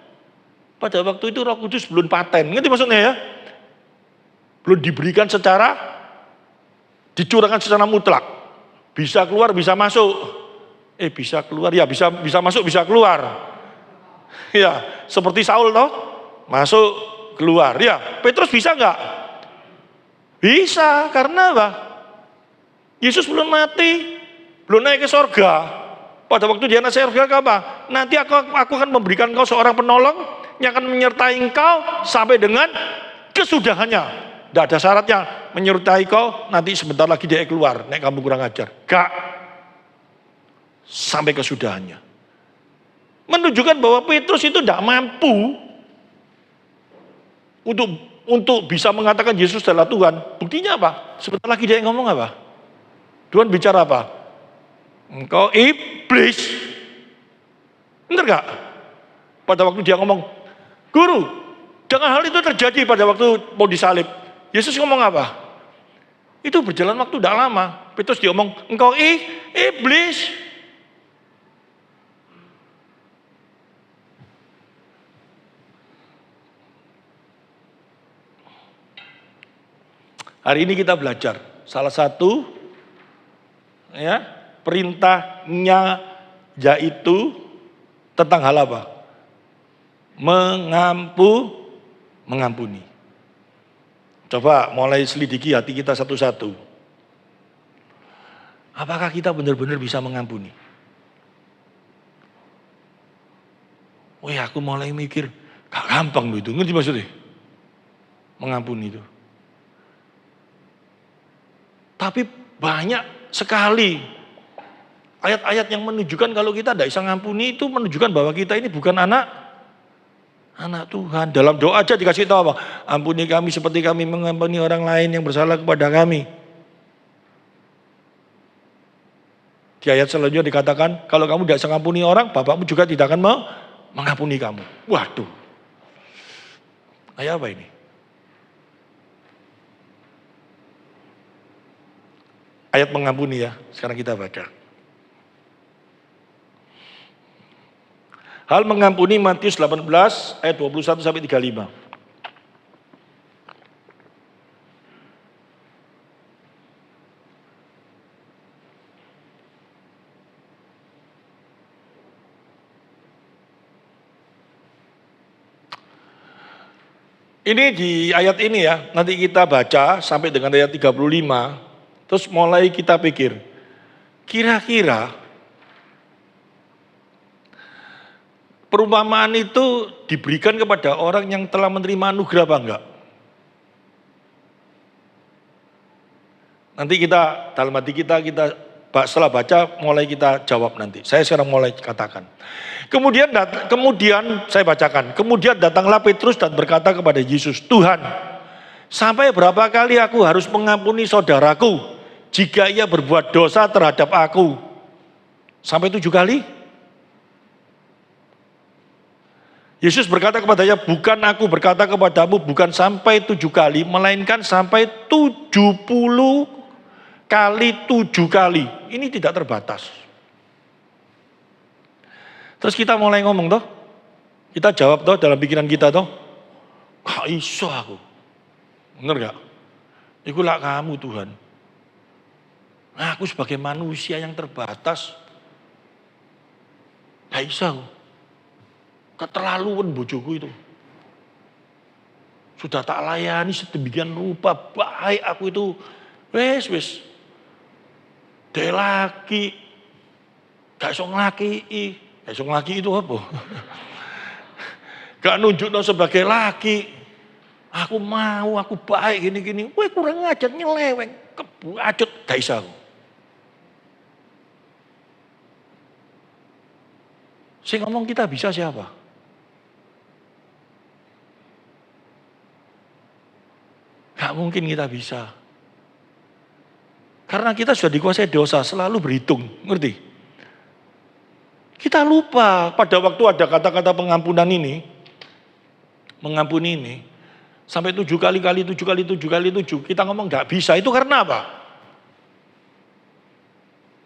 Pada waktu itu Roh Kudus belum paten. Ngerti maksudnya ya? Belum diberikan dicurahkan secara mutlak. Bisa keluar, bisa masuk. Bisa keluar, ya bisa masuk, bisa keluar. Ya, seperti Saul toh, masuk, keluar. Ya, Petrus bisa enggak? Bisa, karena apa? Yesus belum mati. Belum naik ke sorga. Pada waktu dia naik ke sorga apa? Nanti aku akan memberikan engkau seorang penolong yang akan menyertai engkau sampai dengan kesudahannya. Tidak ada syaratnya menyertai kau, nanti sebentar lagi dia keluar, nek kamu kurang ajar. Gak. Sampai kesudahannya. Menunjukkan bahwa Petrus itu tidak mampu untuk bisa mengatakan Yesus adalah Tuhan. Buktinya apa? Sebentar lagi dia ngomong apa? Tuhan bicara apa? Engkau iblis. Benar gak? Pada waktu dia ngomong, Guru, jangan hal itu terjadi pada waktu mau disalib. Yesus ngomong apa? Itu berjalan waktu tidak lama. Petrus dia ngomong, engkau iblis. Hari ini kita belajar salah satu ya perintahnya yaitu tentang hal apa? Mengampuni. Coba mulai selidiki hati kita satu-satu. Apakah kita benar-benar bisa mengampuni? Wih, aku mulai mikir, gak gampang loh itu. Ngerti maksudnya? Mengampuni itu. Tapi banyak sekali ayat-ayat yang menunjukkan kalau kita tidak bisa ngampuni itu menunjukkan bahwa kita ini bukan anak Tuhan. Dalam doa aja dikasih tahu apa? Ampuni kami seperti kami mengampuni orang lain yang bersalah kepada kami. Di ayat selanjutnya dikatakan, kalau kamu tidak bisa mengampuni orang, Bapakmu juga tidak akan mengampuni kamu. Waduh. Ayat apa ini? Ayat mengampuni ya, sekarang kita baca. Hal mengampuni Matius 18 ayat 21 sampai 35. Ini di ayat ini ya, nanti kita baca sampai dengan ayat 35. Terus mulai kita pikir, kira-kira perumpamaan itu diberikan kepada orang yang telah menerima anugerah apa enggak? Nanti kita, dalam hati kita setelah baca mulai kita jawab nanti. Saya sekarang mulai katakan. Kemudian saya bacakan. Kemudian datanglah Petrus dan berkata kepada Yesus, Tuhan, sampai berapa kali aku harus mengampuni saudaraku jika ia berbuat dosa terhadap aku? Sampai 7 kali? Yesus berkata kepadanya, bukan aku berkata kepadamu bukan sampai 7 kali, melainkan sampai 70 kali 7 kali. Ini tidak terbatas. Terus kita mulai ngomong toh, kita jawab toh dalam pikiran kita toh, gak iso aku. Bener gak? Ikulah kamu Tuhan. Aku sebagai manusia yang terbatas, gak iso. Keterlaluan bojoku itu. Sudah tak layani sedemikian rupa, baik aku itu, wes. Dia laki, gak iso ngelaki. Gak iso ngelaki itu apa? Gak nunjuk sebagai laki. Aku mau, aku baik gini-gini. Weh kurang ajar nyeleweng, kebuacut, gak iso aku. Saya ngomong kita bisa siapa? Gak mungkin kita bisa. Karena kita sudah dikuasai dosa, selalu berhitung, ngerti? Kita lupa pada waktu ada kata-kata pengampunan ini, mengampuni ini, sampai 7 kali, kita ngomong gak bisa, itu karena apa?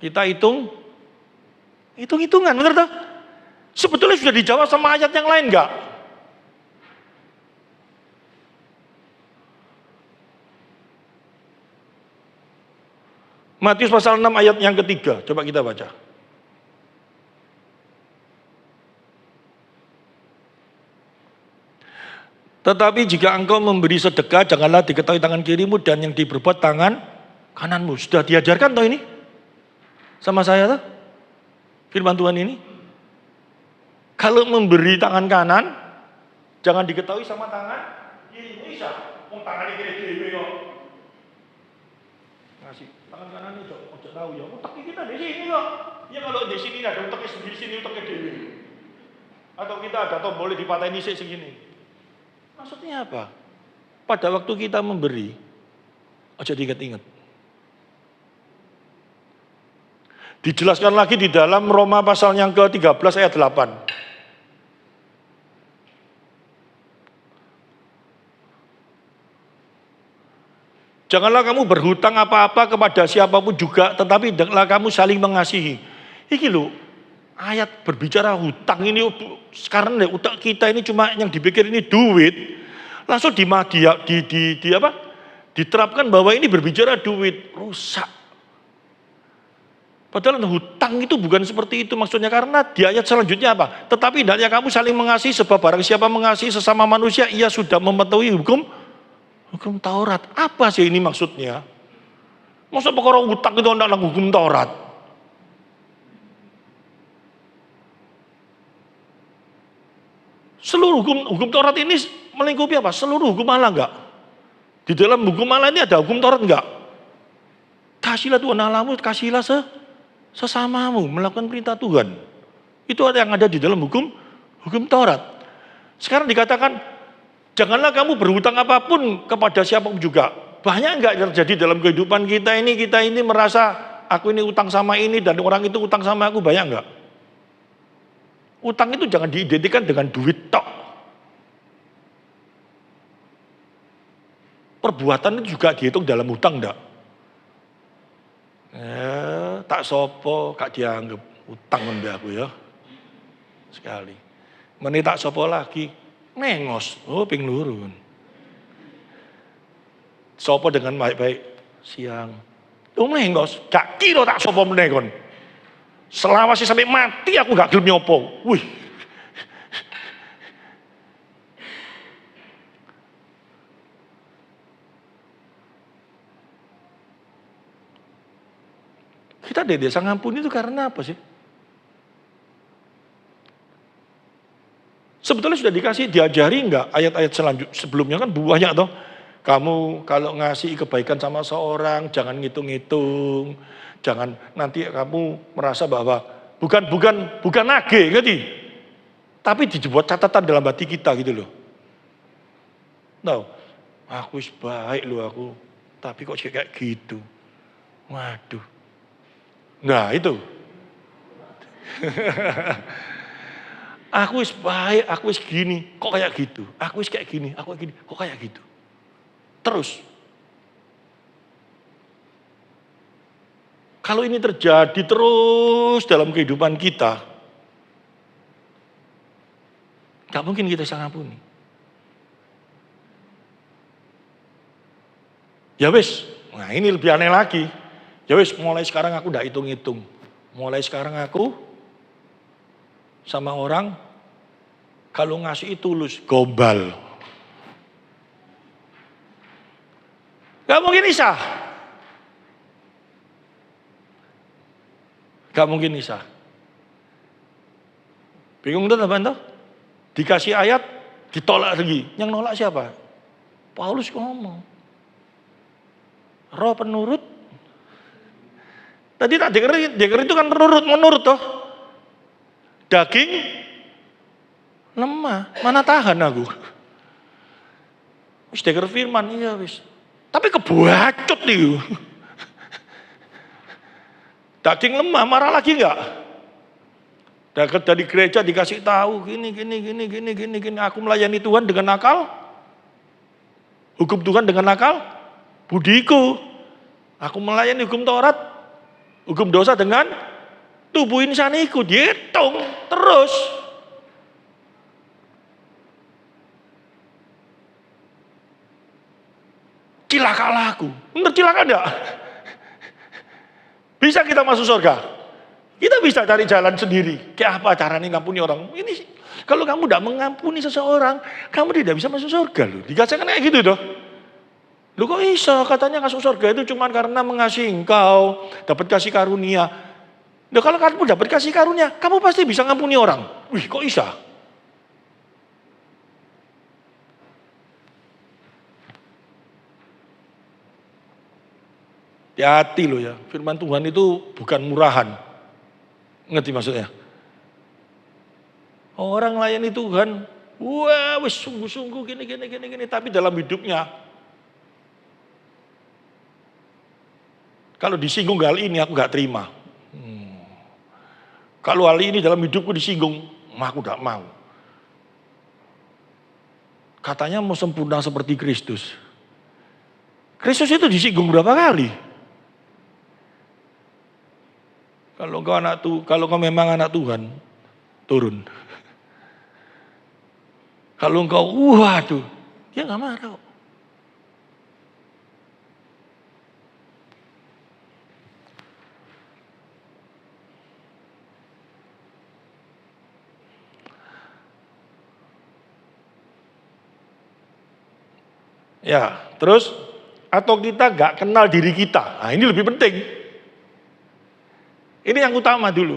Kita hitung-hitungan, benar tak? Sebetulnya sudah dijawab sama ayat yang lain enggak? Matius pasal 6 ayat yang ketiga, coba kita baca. Tetapi jika engkau memberi sedekah, janganlah diketahui tangan kirimu dan yang diperbuat tangan kananmu. Sudah diajarkan toh ini? sama saya tuh? Firman Tuhan ini. Kalau memberi tangan kanan, jangan diketahui sama tangan kiri. Bisa, tangan kiri kok. Ngasih tangan kanan itu, ojo tahu ya. Utak kita di sini kok. Ya kalau di sini ada utaknya sendiri, sini utaknya dewi. Atau kita ada tombol dipatahin isi segini. Maksudnya apa? Pada waktu kita memberi, ojo diingat-ingat. Dijelaskan lagi di dalam Roma pasal yang ke-13 ayat 8. Janganlah kamu berhutang apa-apa kepada siapapun juga, tetapi hendaklah kamu saling mengasihi. Iki lho, ayat berbicara hutang ini, sekarang utang kita ini cuma yang dipikir ini duit, langsung diterapkan bahwa ini berbicara duit, rusak. Padahal hutang itu bukan seperti itu maksudnya, karena di ayat selanjutnya apa? Tetapi hendaknya kamu saling mengasihi, sebab barang siapa mengasihi sesama manusia, ia sudah mematuhi hukum Taurat. Apa sih ini maksudnya? Masa perkara hutang itu tidak hukum Taurat? Seluruh hukum Taurat ini melingkupi apa? Seluruh hukum Allah enggak? Di dalam hukum Allah ini ada hukum Taurat enggak? Kasihlah Tuhan Allahmu, kasihlah sesamamu, melakukan perintah Tuhan. Itu yang ada di dalam hukum Taurat. Sekarang dikatakan, janganlah kamu berhutang apapun kepada siapapun juga. Banyak enggak terjadi dalam kehidupan kita ini merasa aku ini utang sama ini dan orang itu utang sama aku, banyak enggak? Utang itu jangan diidentikan dengan duit tok. Perbuatan itu juga dihitung dalam hutang enggak? Tak sopo, gak dianggap utang mbak aku ya. Sekali. Meni tak sopo lagi. Nengos, ping lurun. Sopo dengan baik-baik siang. Nengos, gak kira tak sopo menekon. Selawasi sampai mati aku gak gelem nyopo. Wih. Kita dari desa ngampuni itu karena apa sih? Sebetulnya sudah diajari enggak ayat-ayat sebelumnya kan banyak toh. Kamu kalau ngasih kebaikan sama seorang jangan ngitung-ngitung, jangan nanti kamu merasa bahwa bukan nagih ngerti? Tapi dibuat catatan dalam hati kita gitu loh. Tahu? Aku wis baik loh aku, tapi kok kayak gitu. Waduh. Nah itu. Aku wis baik, aku wis gini, kok kayak gitu. Aku wis kayak gini, aku kayak gini, kok kayak gitu. Terus. Kalau ini terjadi terus dalam kehidupan kita, gak mungkin kita bisa ngampuni. Ya wis, nah ini lebih aneh lagi. Ya wis, mulai sekarang aku gak hitung-hitung. Mulai sekarang aku sama orang kalau ngasih tulus, gombal. Gak mungkin bisa. Gak mungkin bisa. Bingung tuh teman-teman? Dikasih ayat, ditolak lagi. Yang nolak siapa? Paulus ngomong. Roh penurut. Tadi tak dengar itu kan menurut toh. Daging lemah, mana tahan aku. Wis dengar firman iya wis. Tapi kebacut nih. Daging lemah, marah lagi enggak? Dari gereja dikasih tahu gini. Aku melayani Tuhan dengan akal. Hukum Tuhan dengan akal. Budiku. Aku melayani hukum Taurat. Hukum dosa dengan tubuh insaniku. Dihitung terus. Cilakalah aku. Bener cilaka enggak? Bisa kita masuk surga? Kita bisa cari jalan sendiri. Kayak apa caranya ngampuni orang? Ini kalau kamu tidak mengampuni seseorang, kamu tidak bisa masuk surga loh. Dikatakan kayak gitu doh. Lu kok bisa katanya masuk surga itu cuma karena mengasihi engkau, dapat kasih karunia. Nah, kalau kamu dapat kasih karunia, kamu pasti bisa ngampuni orang. Wih, kok bisa? Hati-hati loh ya, firman Tuhan itu bukan murahan. Ngerti maksudnya? Orang layani Tuhan, wah wis sungguh-sungguh gini, tapi dalam hidupnya, kalau disinggung hal ini aku gak terima. Kalau hal ini dalam hidupku disinggung, aku gak mau. Katanya mau sempurna seperti Kristus. Kristus itu disinggung berapa kali? Kalau kau memang anak Tuhan, turun. Kalau engkau, waduh, dia gak marah kok. Ya, terus atau kita gak kenal diri kita. Nah, ini lebih penting. Ini yang utama dulu.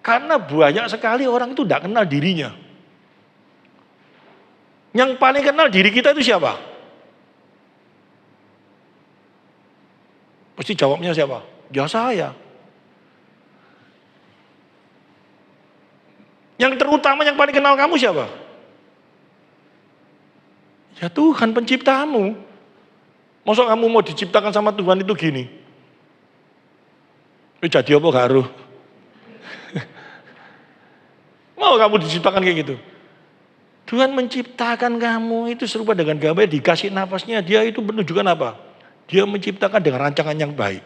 Karena banyak sekali orang itu gak kenal dirinya. Yang paling kenal diri kita itu siapa? Pasti jawabnya siapa? Ya saya. Yang terutama yang paling kenal kamu siapa? Ya Tuhan penciptamu. Masa kamu mau diciptakan sama Tuhan itu gini? Jadi apa garuh? Mau kamu diciptakan kayak gitu? Tuhan menciptakan kamu itu serupa dengan gambar, dikasih nafasnya, dia itu menunjukkan apa? Dia menciptakan dengan rancangan yang baik.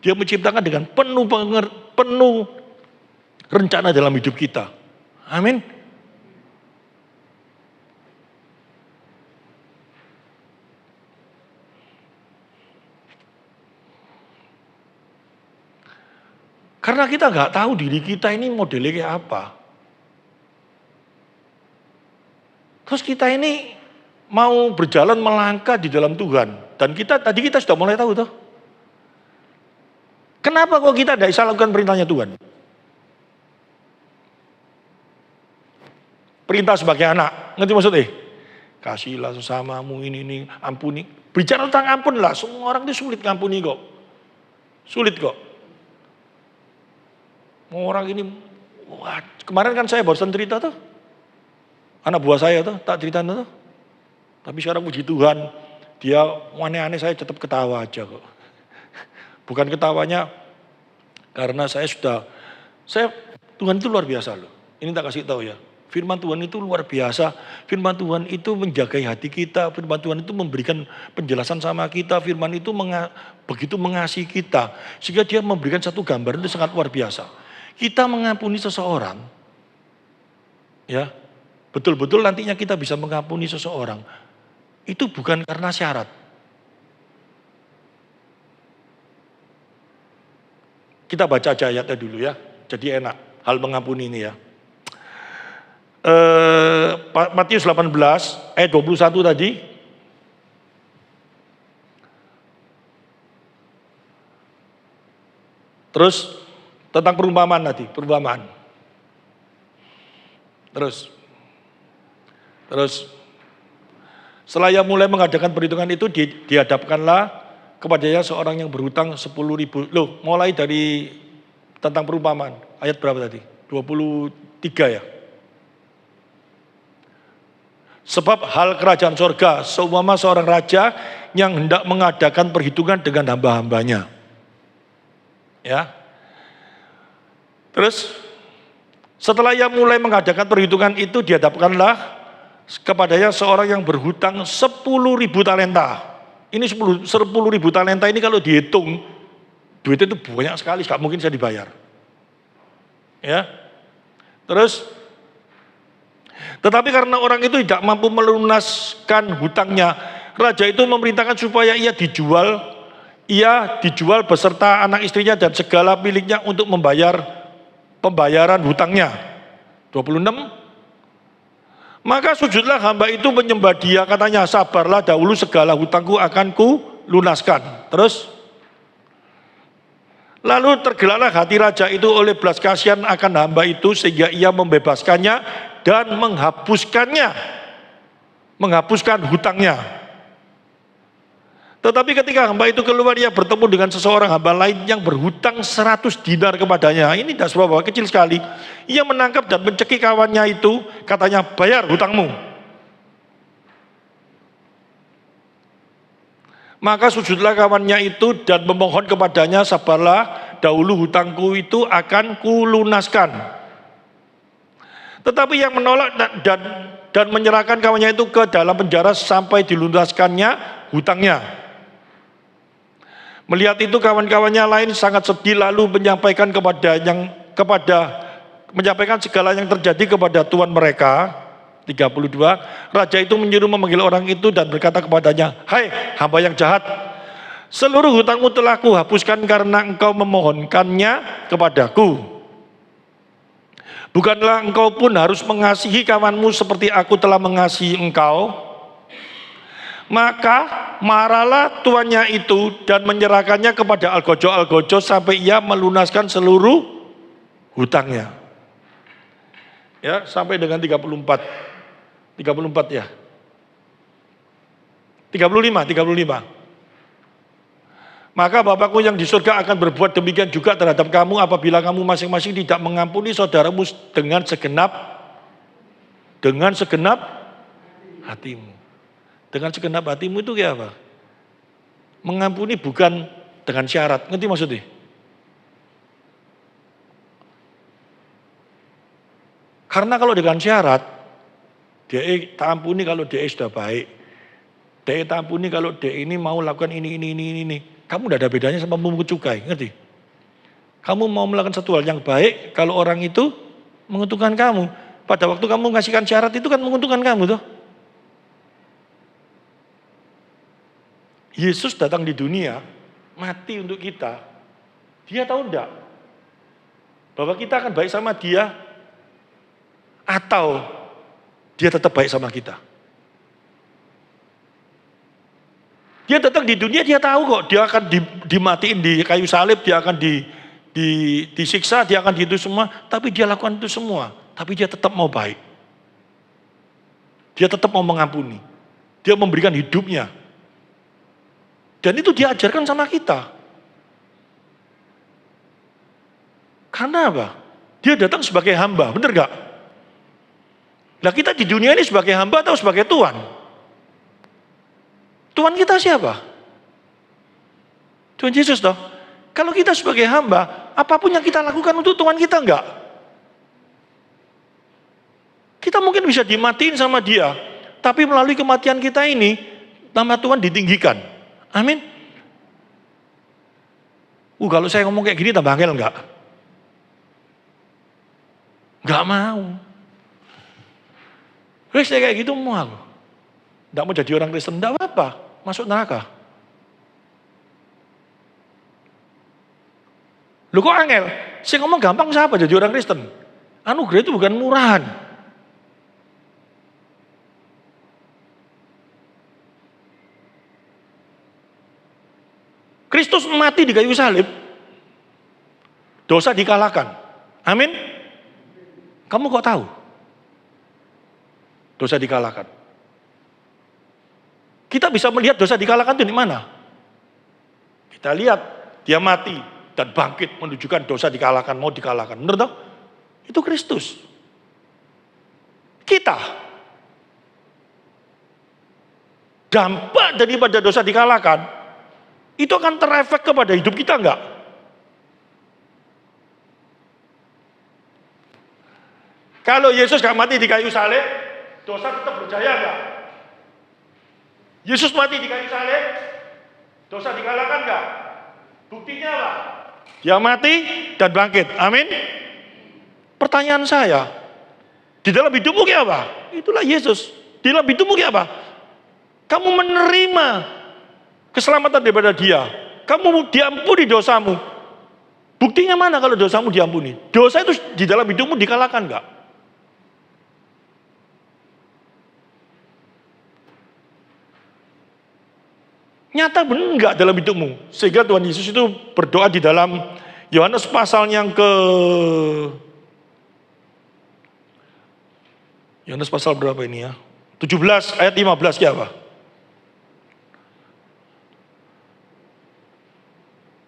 Dia menciptakan dengan penuh rencana dalam hidup kita. Amin. Karena kita nggak tahu diri kita ini modelnya kayak apa. Terus kita ini mau berjalan melangkah di dalam Tuhan. Dan tadi kita sudah mulai tahu tuh. Kenapa kok kita tidak bisa lakukan perintahnya Tuhan? Perintah sebagai anak, ngerti maksudnya? Kasihlah sesamamu ini, ampuni. Bicara tentang ampun lah, semua orang itu sulit ngampuni kok. Sulit kok. Orang ini, wah, kemarin kan saya barusan cerita tuh. Anak buah saya tuh, tak cerita tuh. Tapi sekarang puji Tuhan, dia aneh-aneh saya tetap ketawa aja kok. Bukan ketawanya karena Tuhan itu luar biasa loh. Ini tak kasih tahu ya. Firman Tuhan itu luar biasa. Firman Tuhan itu menjagai hati kita. Firman Tuhan itu memberikan penjelasan sama kita. Firman itu begitu mengasihi kita. Sehingga dia memberikan satu gambaran itu sangat luar biasa. Kita mengampuni seseorang, ya betul-betul nantinya kita bisa mengampuni seseorang. Itu bukan karena syarat. Kita baca aja ayatnya dulu ya. Jadi enak hal mengampuni ini ya. Matius 18 ayat 21 tadi. Terus tentang perumpamaan tadi, perumpamaan. Terus setelah ia mulai mengadakan perhitungan itu dihadapkanlah kepadanya seorang yang berhutang 10.000. Loh, mulai dari tentang perumpamaan. Ayat berapa tadi? 23 ya. Sebab hal kerajaan sorga seumpama seorang raja yang hendak mengadakan perhitungan dengan hamba-hambanya. Ya. Terus setelah ia mulai mengadakan perhitungan itu dihadapkanlah kepadanya seorang yang berhutang 10.000 talenta. Ini 10.000 talenta ini kalau dihitung duit itu banyak sekali, gak mungkin bisa dibayar. Ya. Terus tetapi karena orang itu tidak mampu melunaskan hutangnya, raja itu memerintahkan supaya ia dijual beserta anak istrinya dan segala miliknya untuk membayar pembayaran hutangnya. 26. Maka sujudlah hamba itu menyembah dia, katanya, sabarlah dahulu segala hutangku akan ku lunaskan. Terus Lalu tergeraklah hati raja itu oleh belas kasihan akan hamba itu sehingga ia membebaskannya dan menghapuskan hutangnya. Tetapi ketika hamba itu keluar, ia bertemu dengan seseorang hamba lain yang berhutang 100 dinar kepadanya. Ini tidak sebuah kecil sekali. Ia menangkap dan mencekik kawannya itu, katanya, bayar hutangmu. Maka sujudlah kawannya itu dan memohon kepadanya, sabarlah, dahulu hutangku itu akan kulunaskan. Tetapi yang menolak dan menyerahkan kawannya itu ke dalam penjara sampai dilunaskannya hutangnya. Melihat itu kawan-kawannya lain sangat sedih, lalu menyampaikan menyampaikan segala yang terjadi kepada tuan mereka. 32, raja itu menyuruh memanggil orang itu dan berkata kepadanya, hai hamba yang jahat, seluruh hutangmu telah kuhapuskan karena engkau memohonkannya kepadaku. Bukanlah engkau pun harus mengasihi kawanmu seperti aku telah mengasihi engkau? Maka marahlah tuannya itu dan menyerahkannya kepada algojo sampai ia melunaskan seluruh hutangnya. Ya, sampai dengan 34 ya. 35. Maka Bapakku yang di surga akan berbuat demikian juga terhadap kamu apabila kamu masing-masing tidak mengampuni saudaramu dengan segenap hatimu. Dengan segenap hatimu itu kayak apa? Mengampuni bukan dengan syarat. Ngerti maksudnya? Karena kalau dengan syarat, dia tak ampuni kalau dia sudah baik. Dia tak ampuni kalau dia ini mau lakukan ini. Kamu tidak ada bedanya sama memungut cukai, ngerti? Kamu mau melakukan satu hal yang baik, kalau orang itu menguntungkan kamu. Pada waktu kamu ngasihkan syarat itu kan menguntungkan kamu tuh. Yesus datang di dunia, mati untuk kita. Dia tahu enggak bahwa kita akan baik sama dia, atau dia tetap baik sama kita? Dia datang di dunia, dia tahu kok dia akan dimatiin di kayu salib, dia akan disiksa, dia akan itu semua, tapi dia lakukan itu semua, tapi dia tetap mau baik. Dia tetap mau mengampuni. Dia memberikan hidupnya. Dan itu diajarkan sama kita. Karena apa? Dia datang sebagai hamba, benar gak? Nah kita di dunia ini sebagai hamba atau sebagai tuan? Tuhan kita siapa? Tuhan Yesus toh. Kalau kita sebagai hamba, apapun yang kita lakukan untuk Tuhan kita enggak. Kita mungkin bisa dimatiin sama dia, tapi melalui kematian kita ini, nama Tuhan ditinggikan. Amin. Kalau saya ngomong kayak gini tambah angel enggak? Enggak mau. Terus saya kayak gitu mau aku. Enggak mau jadi orang Kristen, enggak apa-apa. Masuk neraka. Lu kok angel? Saya ngomong gampang siapa jadi orang Kristen? Anugerah itu bukan murahan. Kristus mati di kayu salib, dosa dikalahkan. Amin. Kamu kok tahu? Dosa dikalahkan. Kita bisa melihat dosa dikalahkan itu di mana? Kita lihat dia mati dan bangkit menunjukkan dosa dikalahkan, mau dikalahkan. Benar toh? Itu Kristus. Kita dampak daripada dosa dikalahkan itu akan terefek kepada hidup kita enggak? Kalau Yesus gak mati di kayu salib, dosa tetap berjaya enggak? Yesus mati di kayu salib, dosa dikalahkan enggak? Buktinya apa? Dia mati dan bangkit. Amin. Pertanyaan saya, di dalam hidupmu kayak apa? Itulah Yesus. Di dalam hidupmu kayak apa? Kamu menerima keselamatan daripada dia. Kamu diampuni dosamu. Buktinya mana kalau dosamu diampuni? Dosa itu di dalam hidupmu dikalahkan enggak? Nyata benar enggak dalam hidupmu? Sehingga Tuhan Yesus itu berdoa di dalam Yohanes pasal yang Yohanes pasal berapa ini ya? 17 ayat 15 ya apa?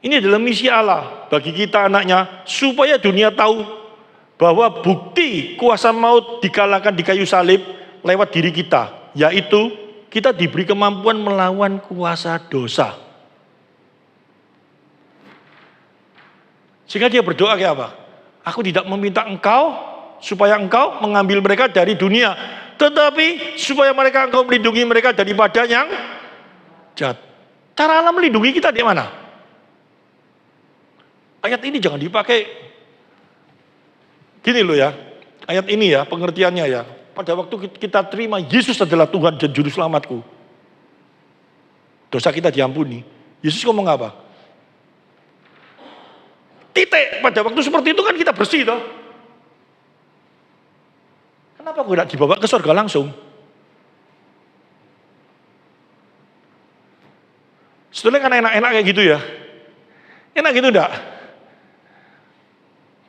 Ini adalah misi Allah bagi kita anaknya, supaya dunia tahu bahwa bukti kuasa maut dikalahkan di kayu salib lewat diri kita, yaitu kita diberi kemampuan melawan kuasa dosa. Sehingga dia berdoa kayak apa? Aku tidak meminta engkau supaya engkau mengambil mereka dari dunia, tetapi supaya engkau melindungi mereka daripada yang jahat. Cara Allah melindungi kita di mana? Ayat ini jangan dipakai gini loh ya. Ayat ini ya, pengertiannya ya. Pada waktu kita terima Yesus adalah Tuhan dan Juru Selamatku, dosa kita diampuni. Yesus ngomong apa? Titik. Pada waktu seperti itu kan kita bersih toh. Kenapa gue tidak dibawa ke surga langsung? Sebetulnya kan enak-enak kayak gitu ya. Enak gitu enggak?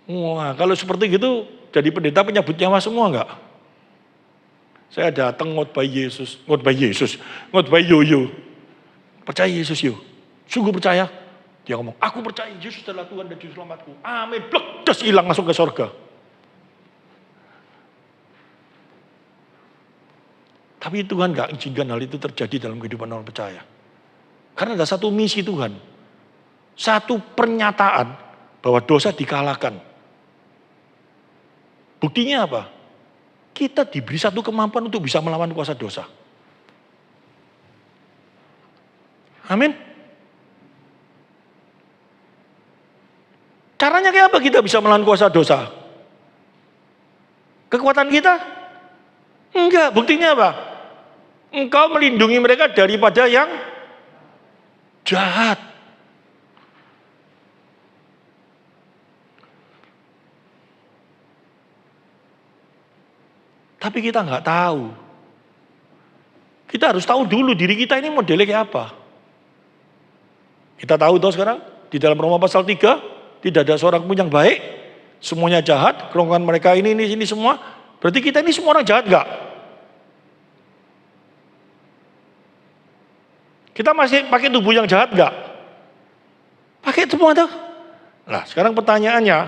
Wah, kalau seperti gitu jadi pendeta penyabut nyawa semua enggak? Saya datang ngotbah Yesus, ngotbah yoyo. Percaya Yesus yuk. Sungguh percaya? Dia ngomong, aku percaya Yesus adalah Tuhan dan Juru Selamatku. Amin. Blek, terus hilang langsung ke surga. Tapi Tuhan gak izinkan hal itu terjadi dalam kehidupan orang percaya. Karena ada satu misi Tuhan. Satu pernyataan bahwa dosa dikalahkan. Buktinya apa? Kita diberi satu kemampuan untuk bisa melawan kuasa dosa. Amin. Caranya kayak apa kita bisa melawan kuasa dosa? Kekuatan kita? Enggak, buktinya apa? Engkau melindungi mereka daripada yang jahat. Tapi kita nggak tahu. Kita harus tahu dulu diri kita ini modelnya kayak apa. Kita tahu toh sekarang di dalam Roma pasal 3 tidak ada seorang pun yang baik, semuanya jahat, kerongkongan mereka ini semua. Berarti kita ini semua orang jahat nggak? Kita masih pakai tubuh yang jahat nggak? Pakai semua tuh. Nah, sekarang pertanyaannya,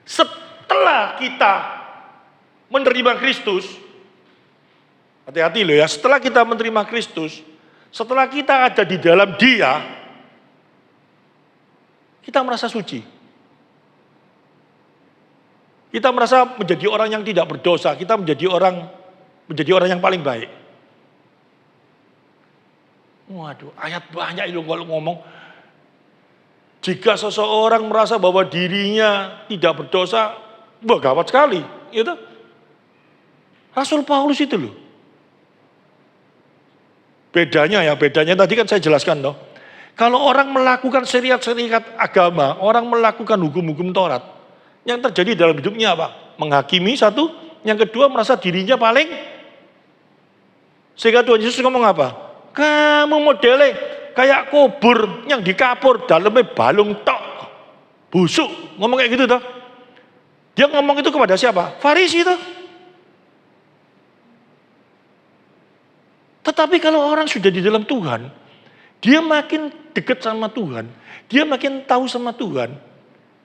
setelah kita menerima Kristus, hati-hati loh ya, setelah kita menerima Kristus, setelah kita ada di dalam Dia, kita merasa suci. Kita merasa menjadi orang yang tidak berdosa, kita menjadi orang yang paling baik. Waduh, ayat banyak itu kalau ngomong. Jika seseorang merasa bahwa dirinya tidak berdosa, wah gawat sekali, gitu. Rasul Paulus itu loh. Bedanya tadi kan saya jelaskan loh. Kalau orang melakukan syariat-syariat agama, orang melakukan hukum-hukum Taurat, yang terjadi dalam hidupnya apa? Menghakimi satu, yang kedua merasa dirinya paling. Sehingga Tuhan Yesus ngomong apa? Kamu modelnya kayak kubur yang dikapur, dalamnya balung tok, busuk. Ngomong kayak gitu toh. Dia ngomong itu kepada siapa? Farisi itu. Tetapi kalau orang sudah di dalam Tuhan, dia makin dekat sama Tuhan, dia makin tahu sama Tuhan.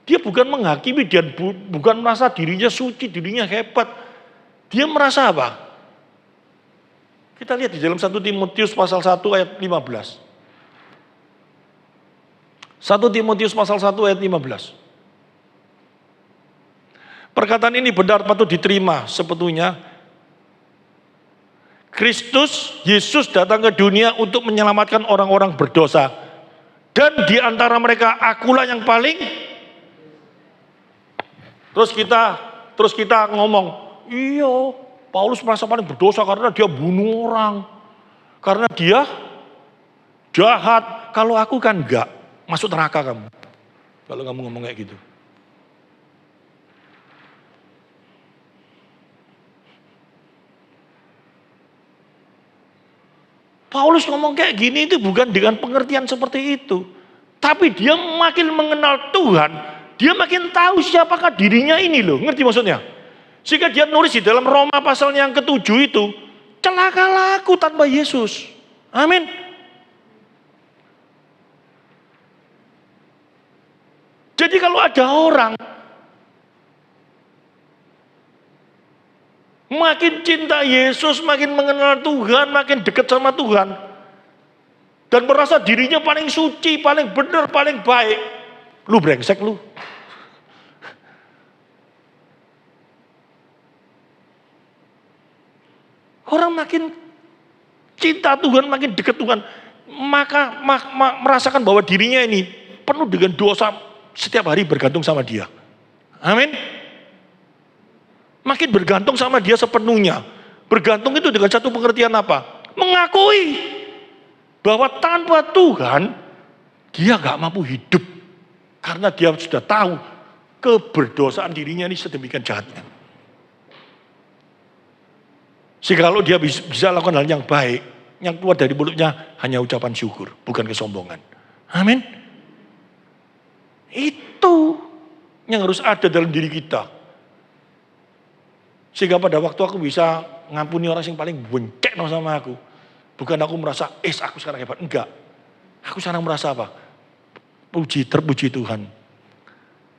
Dia bukan menghakimi, dia bukan merasa dirinya suci, dirinya hebat. Dia merasa apa? Kita lihat di dalam 1 Timotius pasal 1 ayat 15. 1 Timotius pasal 1 ayat 15. Perkataan ini benar patut diterima sebetulnya. Kristus, Yesus datang ke dunia untuk menyelamatkan orang-orang berdosa. Dan di antara mereka akulah yang paling. Terus kita ngomong, iya Paulus merasa paling berdosa karena dia bunuh orang. Karena dia jahat. Kalau aku kan enggak, masuk neraka kamu. Kalau kamu ngomong kayak gitu. Paulus ngomong kayak gini itu bukan dengan pengertian seperti itu. Tapi dia makin mengenal Tuhan, dia makin tahu siapakah dirinya ini loh. Ngerti maksudnya? Sehingga dia nulis di dalam Roma pasal yang ke-7 itu, celakalah aku tanpa Yesus. Amin. Jadi kalau ada orang makin cinta Yesus, makin mengenal Tuhan, makin dekat sama Tuhan, dan merasa dirinya paling suci, paling benar, paling baik, lu brengsek lu. Orang makin cinta Tuhan, makin dekat Tuhan, maka merasakan bahwa dirinya ini penuh dengan dosa, setiap hari bergantung sama Dia. Amin. Makin bergantung sama Dia sepenuhnya. Bergantung itu dengan satu pengertian apa? Mengakui bahwa tanpa Tuhan dia gak mampu hidup. Karena dia sudah tahu keberdosaan dirinya ini sedemikian jahatnya. Sehingga kalau dia bisa lakukan hal yang baik, yang keluar dari mulutnya hanya ucapan syukur, bukan kesombongan. Amin. Itu yang harus ada dalam diri kita. Sehingga pada waktu aku bisa ngampuni orang yang paling bencek sama aku. Bukan aku merasa, aku sekarang hebat. Enggak. Aku sekarang merasa apa? Terpuji Tuhan.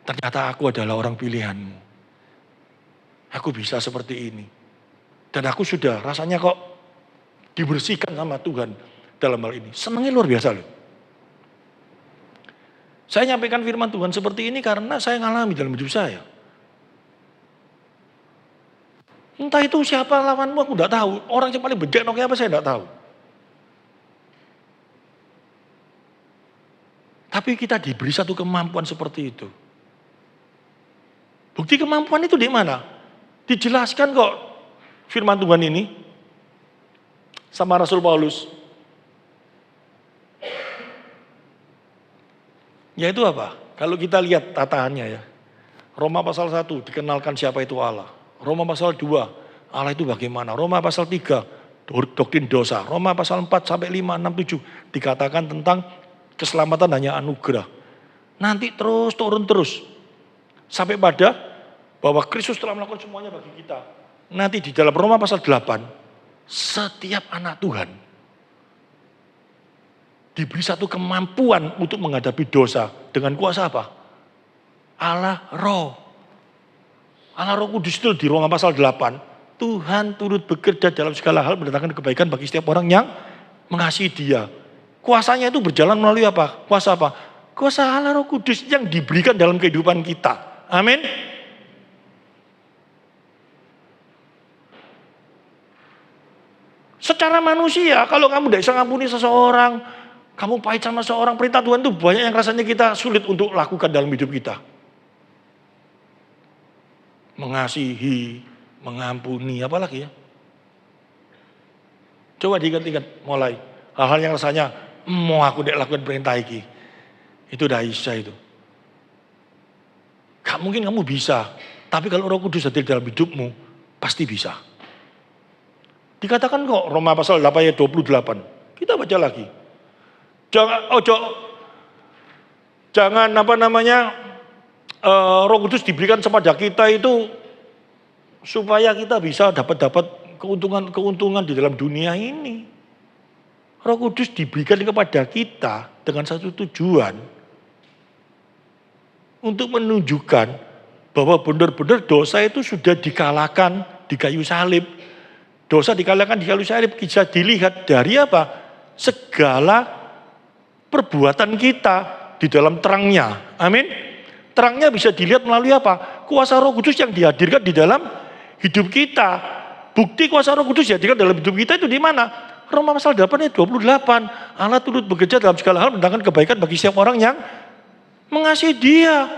Ternyata aku adalah orang pilihan-Mu. Aku bisa seperti ini. Dan aku sudah rasanya kok dibersihkan sama Tuhan dalam hal ini. Senangnya luar biasa loh. Saya nyampaikan firman Tuhan seperti ini karena saya ngalami dalam hidup saya. Entah itu siapa lawanmu aku tidak tahu. Orang yang paling bejek kayak apa saya tidak tahu. Tapi kita diberi satu kemampuan seperti itu. Bukti kemampuan itu di mana? Dijelaskan kok firman Tuhan ini sama Rasul Paulus. Yaitu apa? Kalau kita lihat tataannya ya. Roma pasal 1 dikenalkan siapa itu Allah. Roma pasal 2 Allah itu bagaimana. Roma pasal 3 doktrin dosa. Roma pasal 4 sampai 5, 6, 7 dikatakan tentang keselamatan hanya anugerah. Nanti terus turun terus. Sampai pada bahwa Kristus telah melakukan semuanya bagi kita. Nanti di dalam Roma pasal 8, setiap anak Tuhan diberi satu kemampuan untuk menghadapi dosa. Dengan kuasa apa? Allah Roh. Allah Roh Kudus itu di Roma pasal 8. Tuhan turut bekerja dalam segala hal mendatangkan kebaikan bagi setiap orang yang mengasihi Dia. Kuasanya itu berjalan melalui apa? Kuasa apa? Kuasa Allah Roh Kudus yang diberikan dalam kehidupan kita. Amin. Secara manusia, kalau kamu tidak bisa ngampuni seseorang, kamu pahit sama seorang, perintah Tuhan itu banyak yang rasanya kita sulit untuk lakukan dalam hidup kita. Mengasihi, mengampuni, apalagi ya. Coba diingat-ingat mulai. Hal-hal yang rasanya, mau aku tidak lakukan perintah ini. Itu udah bisa itu. Gak mungkin kamu bisa. Tapi kalau Roh Kudus hadir dalam hidupmu, pasti bisa. Dikatakan kok Roma pasal 8 ayat 28. Kita baca lagi. Jangan Roh Kudus diberikan kepada kita itu supaya kita bisa dapat keuntungan di dalam dunia ini. Roh Kudus diberikan kepada kita dengan satu tujuan untuk menunjukkan bahwa benar-benar dosa itu sudah dikalahkan di kayu salib. Dosa dikalahkan di kayu salib bisa dilihat dari apa? Segala perbuatan kita di dalam terangnya. Amin. Terangnya bisa dilihat melalui apa? Kuasa Roh Kudus yang dihadirkan di dalam hidup kita. Bukti kuasa Roh Kudus dihadirkan dalam hidup kita itu di mana? Roma pasal 8 ayat 28. Allah turut bekerja dalam segala hal mendatangkan kebaikan bagi setiap orang yang mengasihi Dia.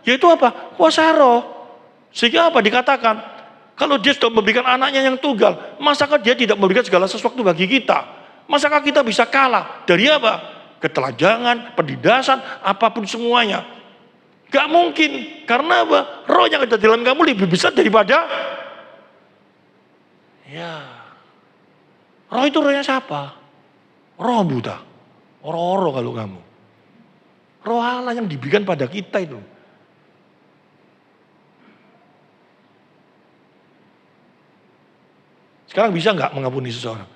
Yaitu apa? Kuasa Roh. Sehingga apa dikatakan? Kalau Dia sudah memberikan anaknya yang tunggal, masakah Dia tidak memberikan segala sesuatu bagi kita? Masakah kita bisa kalah dari apa? Ketelanjangan, penindasan, apapun semuanya. Gak mungkin. Karena apa? Roh yang ada di dalam kamu lebih besar daripada roh itu rohnya siapa? Roh buta. Roh kalau kamu. Roh Allah yang diberikan pada kita itu. Sekarang bisa nggak mengampuni seseorang?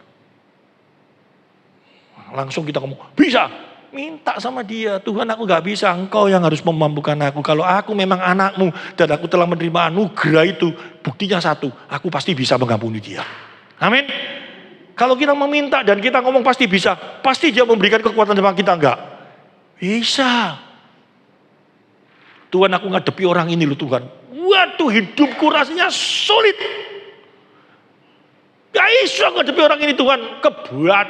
Langsung kita ngomong, bisa. Minta sama dia, Tuhan aku nggak bisa, engkau yang harus memampukan aku. Kalau aku memang anakmu dan aku telah menerima anugerah itu, buktinya satu, aku pasti bisa mengampuni dia. Amin. Kalau kita meminta dan kita ngomong pasti bisa, pasti dia memberikan kekuatan sama kita enggak? Bisa. Tuhan aku ngadepi orang ini loh Tuhan. Waduh hidupku rasanya sulit. Gak bisa ngadepi orang ini Tuhan. Keberat.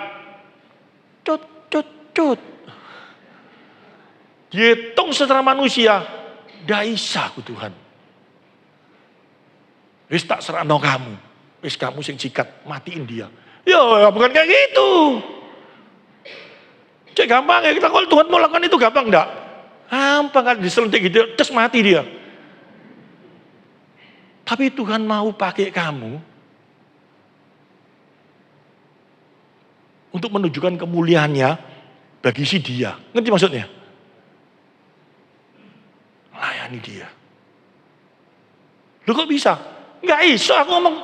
Cut. Dihitung secara manusia. Gak bisa aku Tuhan. Wis tak serahno kamu. Wis kamu sing sikat matiin dia. Ya bukan kayak gitu. Cek gampang ya kita kalau Tuhan mau lakukan itu gampang enggak? Gampang kan diselentik gitu terus mati dia. Tapi Tuhan mau pakai kamu untuk menunjukkan kemuliaannya bagi si dia. Ngerti maksudnya? Layani dia. Lu kok bisa? Enggak iso aku ngomong.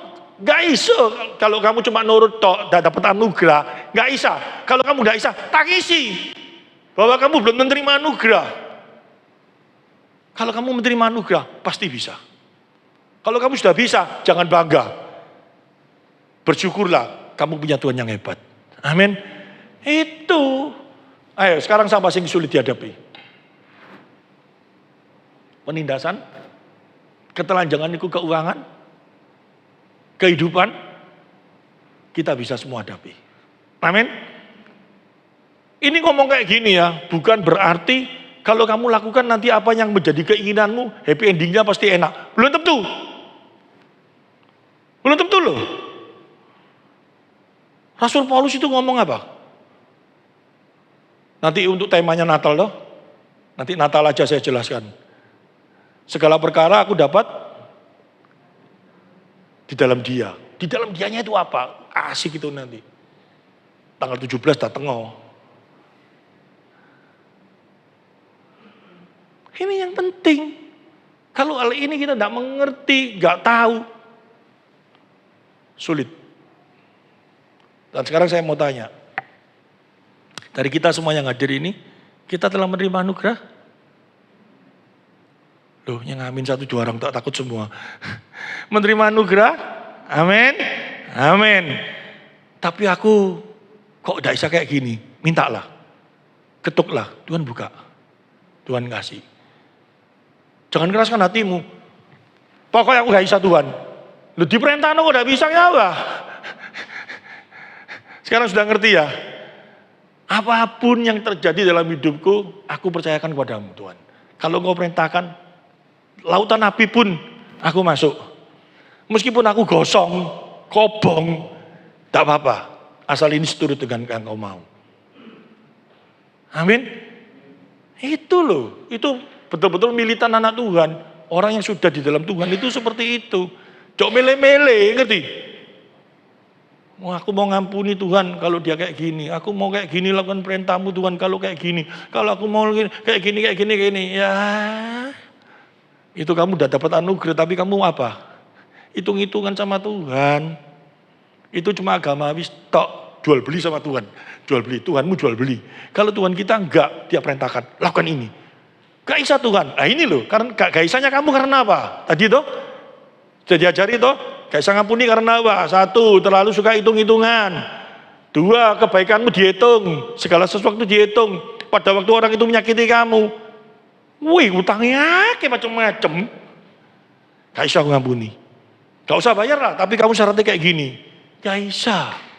Enggak iso kalau kamu cuma nurut tok dan dapat anugerah. Enggak bisa. Kalau kamu enggak bisa, tak isi. Bahwa kamu belum menerima anugerah. Kalau kamu menerima anugerah, pasti bisa. Kalau kamu sudah bisa, jangan bangga. Bersyukurlah kamu punya Tuhan yang hebat. Amin. Itu. Ayo sekarang sama yang sulit dihadapi. Penindasan, ketelanjangan itu keuangan, kehidupan, kita bisa semua hadapi. Amin. Ini ngomong kayak gini ya, bukan berarti kalau kamu lakukan nanti apa yang menjadi keinginanmu, happy endingnya pasti enak. Belum tentu. Belum tentu loh. Rasul Paulus itu ngomong apa? Nanti untuk temanya Natal loh. Nanti Natal aja saya jelaskan. Segala perkara aku dapat di dalam dia. Di dalam dianya itu apa? Asik itu nanti. Tanggal 17 datang oh. Ini yang penting. Kalau hal ini kita tidak mengerti, nggak tahu. Sulit. Dan sekarang saya mau tanya. Dari kita semua yang hadir ini, kita telah menerima anugerah? Loh, yang amin 1-2 orang, tak takut semua. Menerima anugerah? Amin. Amin. Tapi aku kok tidak bisa kayak gini? Mintalah. Ketuklah, Tuhan buka. Tuhan kasih. Jangan keraskan hatimu. Pokoknya aku gak bisa Tuhan. Lu diperintah aku gak bisa ya apa? Sekarang sudah ngerti ya? Apapun yang terjadi dalam hidupku, aku percayakan kepadamu Tuhan. Kalau engkau perintahkan, lautan api pun aku masuk. Meskipun aku gosong, kobong, tak apa-apa. Asal ini seturut dengan yang engkau mau. Amin. Itu loh, itu betul-betul militan anak Tuhan. Orang yang sudah di dalam Tuhan itu seperti itu. Jok mele-mele, ngerti? Wah, aku mau ngampuni Tuhan kalau dia kayak gini. Aku mau kayak gini lakukan perintahmu Tuhan kalau kayak gini. Kalau aku mau kayak gini. Ya, itu kamu udah dapat anugerah tapi kamu apa? Hitung-hitungan sama Tuhan. Itu cuma agama wis tok, jual beli sama Tuhan. Jual beli, Tuhanmu jual beli. Kalau Tuhan kita enggak, dia perintahkan, lakukan ini. Gak bisa Tuhan. Nah ini loh, karena gak isanya kamu karena apa? Tadi toh, sudah diajari toh, gak bisa ngampuni karena apa? 1, terlalu suka hitung-hitungan. 2, kebaikanmu dihitung. Segala sesuatu dihitung. Pada waktu orang itu menyakiti kamu. Wih, utangnya kayak macam-macam. Gak bisa aku ngampuni. Gak usah bayar lah, tapi kamu syaratnya kayak gini. Gak bisa.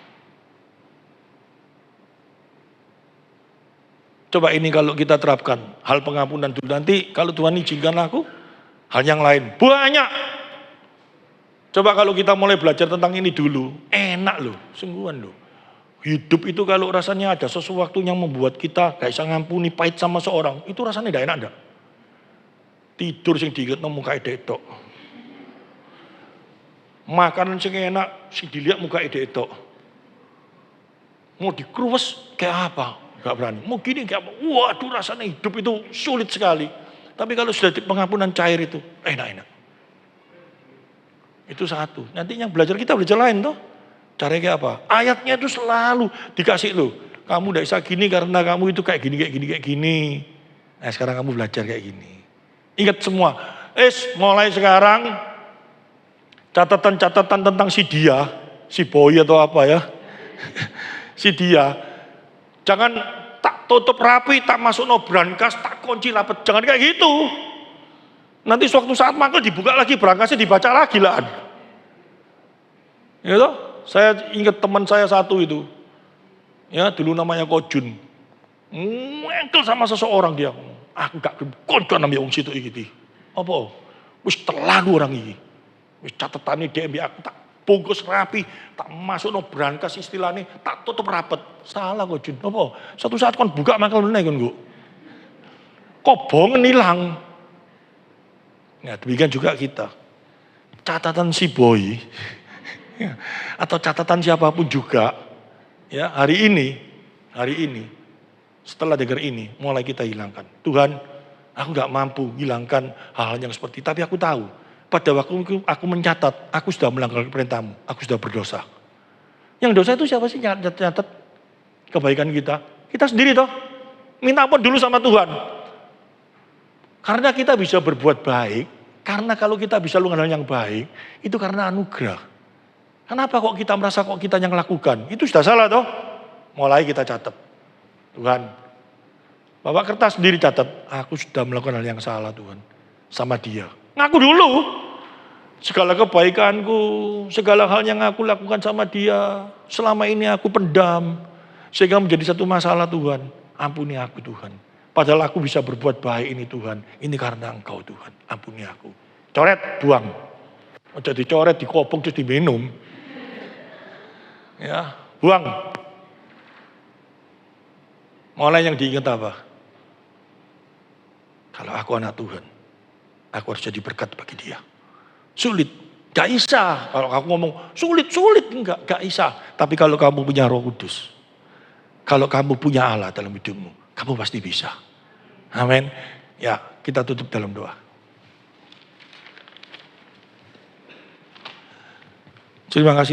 Coba ini kalau kita terapkan hal pengampunan itu nanti kalau Tuhan izinkan aku hal yang lain banyak. Coba kalau kita mulai belajar tentang ini dulu, enak loh, sungguhan loh. Hidup itu kalau rasanya ada sesuatu yang membuat kita gak bisa ngampuni pahit sama seorang, itu rasanya gak enak enggak? Tidur sing diinget muka edek-edok. Makanan sing enak sing dilihat muka edek-edok. Mau dikruwes kayak apa? Gak berani. Mau gini, waduh rasanya hidup itu sulit sekali. Tapi kalau sudah pengampunan cair itu, enak-enak. Itu satu. Nanti yang belajar kita belajar lain toh. Caranya kayak apa? Ayatnya itu selalu dikasih loh. Kamu tidak bisa gini karena kamu itu kayak gini. Nah sekarang kamu belajar kayak gini. Ingat semua. Mulai sekarang catatan-catatan tentang si dia, si boy atau apa ya. Si dia. Jangan tak tutup rapi, tak masuk no brankas, tak kunci rapet. Jangan kayak gitu. Nanti suatu saat mangkel dibuka lagi brankasnya dibaca lagi lah. Ya toh? Saya ingat teman saya satu itu. Ya, dulu namanya Kojun. Mengkel sama seseorang dia. Aku gak konco namanya wong situ iki. Apa? Wis terlalu orang iki. Wis catetane DMB aku tak bungkus rapi, tak masuk no brankas istilahnya, tak tutup rapet. Salah Kojun. Apa? Suatu saat kon buka mangkel meneh kon kok. Kobongen hilang. Nah, demikian juga kita. Catatan si boy atau catatan siapapun juga, ya hari ini, setelah dengar ini, mulai kita hilangkan. Tuhan, aku gak mampu hilangkan hal-hal yang seperti itu, tapi aku tahu, pada waktu aku mencatat, aku sudah melanggar perintahmu, aku sudah berdosa. Yang dosa itu siapa sih nyatat kebaikan kita? Kita sendiri toh, minta ampun dulu sama Tuhan. Karena kita bisa berbuat baik, karena kalau kita bisa lakukan hal yang baik, itu karena anugerah. Kenapa kok kita merasa kok kita yang lakukan? Itu sudah salah toh. Mulai kita catat. Tuhan, bawa kertas sendiri catat. Aku sudah melakukan hal yang salah Tuhan. Sama dia. Ngaku dulu. Segala kebaikanku, segala hal yang aku lakukan sama dia. Selama ini aku pendam. Sehingga menjadi satu masalah Tuhan. Ampuni aku Tuhan. Padahal aku bisa berbuat baik ini Tuhan. Ini karena Engkau Tuhan. Ampuni aku. Coret, buang. Jadi coret, dikopong, terus diminum. Ya, buang. Mulai yang diingat apa? Kalau aku anak Tuhan, aku harus jadi berkat bagi dia. Sulit, gak bisa. Kalau aku ngomong sulit, enggak, gak bisa. Tapi kalau kamu punya Roh Kudus, kalau kamu punya Allah dalam hidupmu, kamu pasti bisa. Amin. Ya, kita tutup dalam doa. Terima kasih.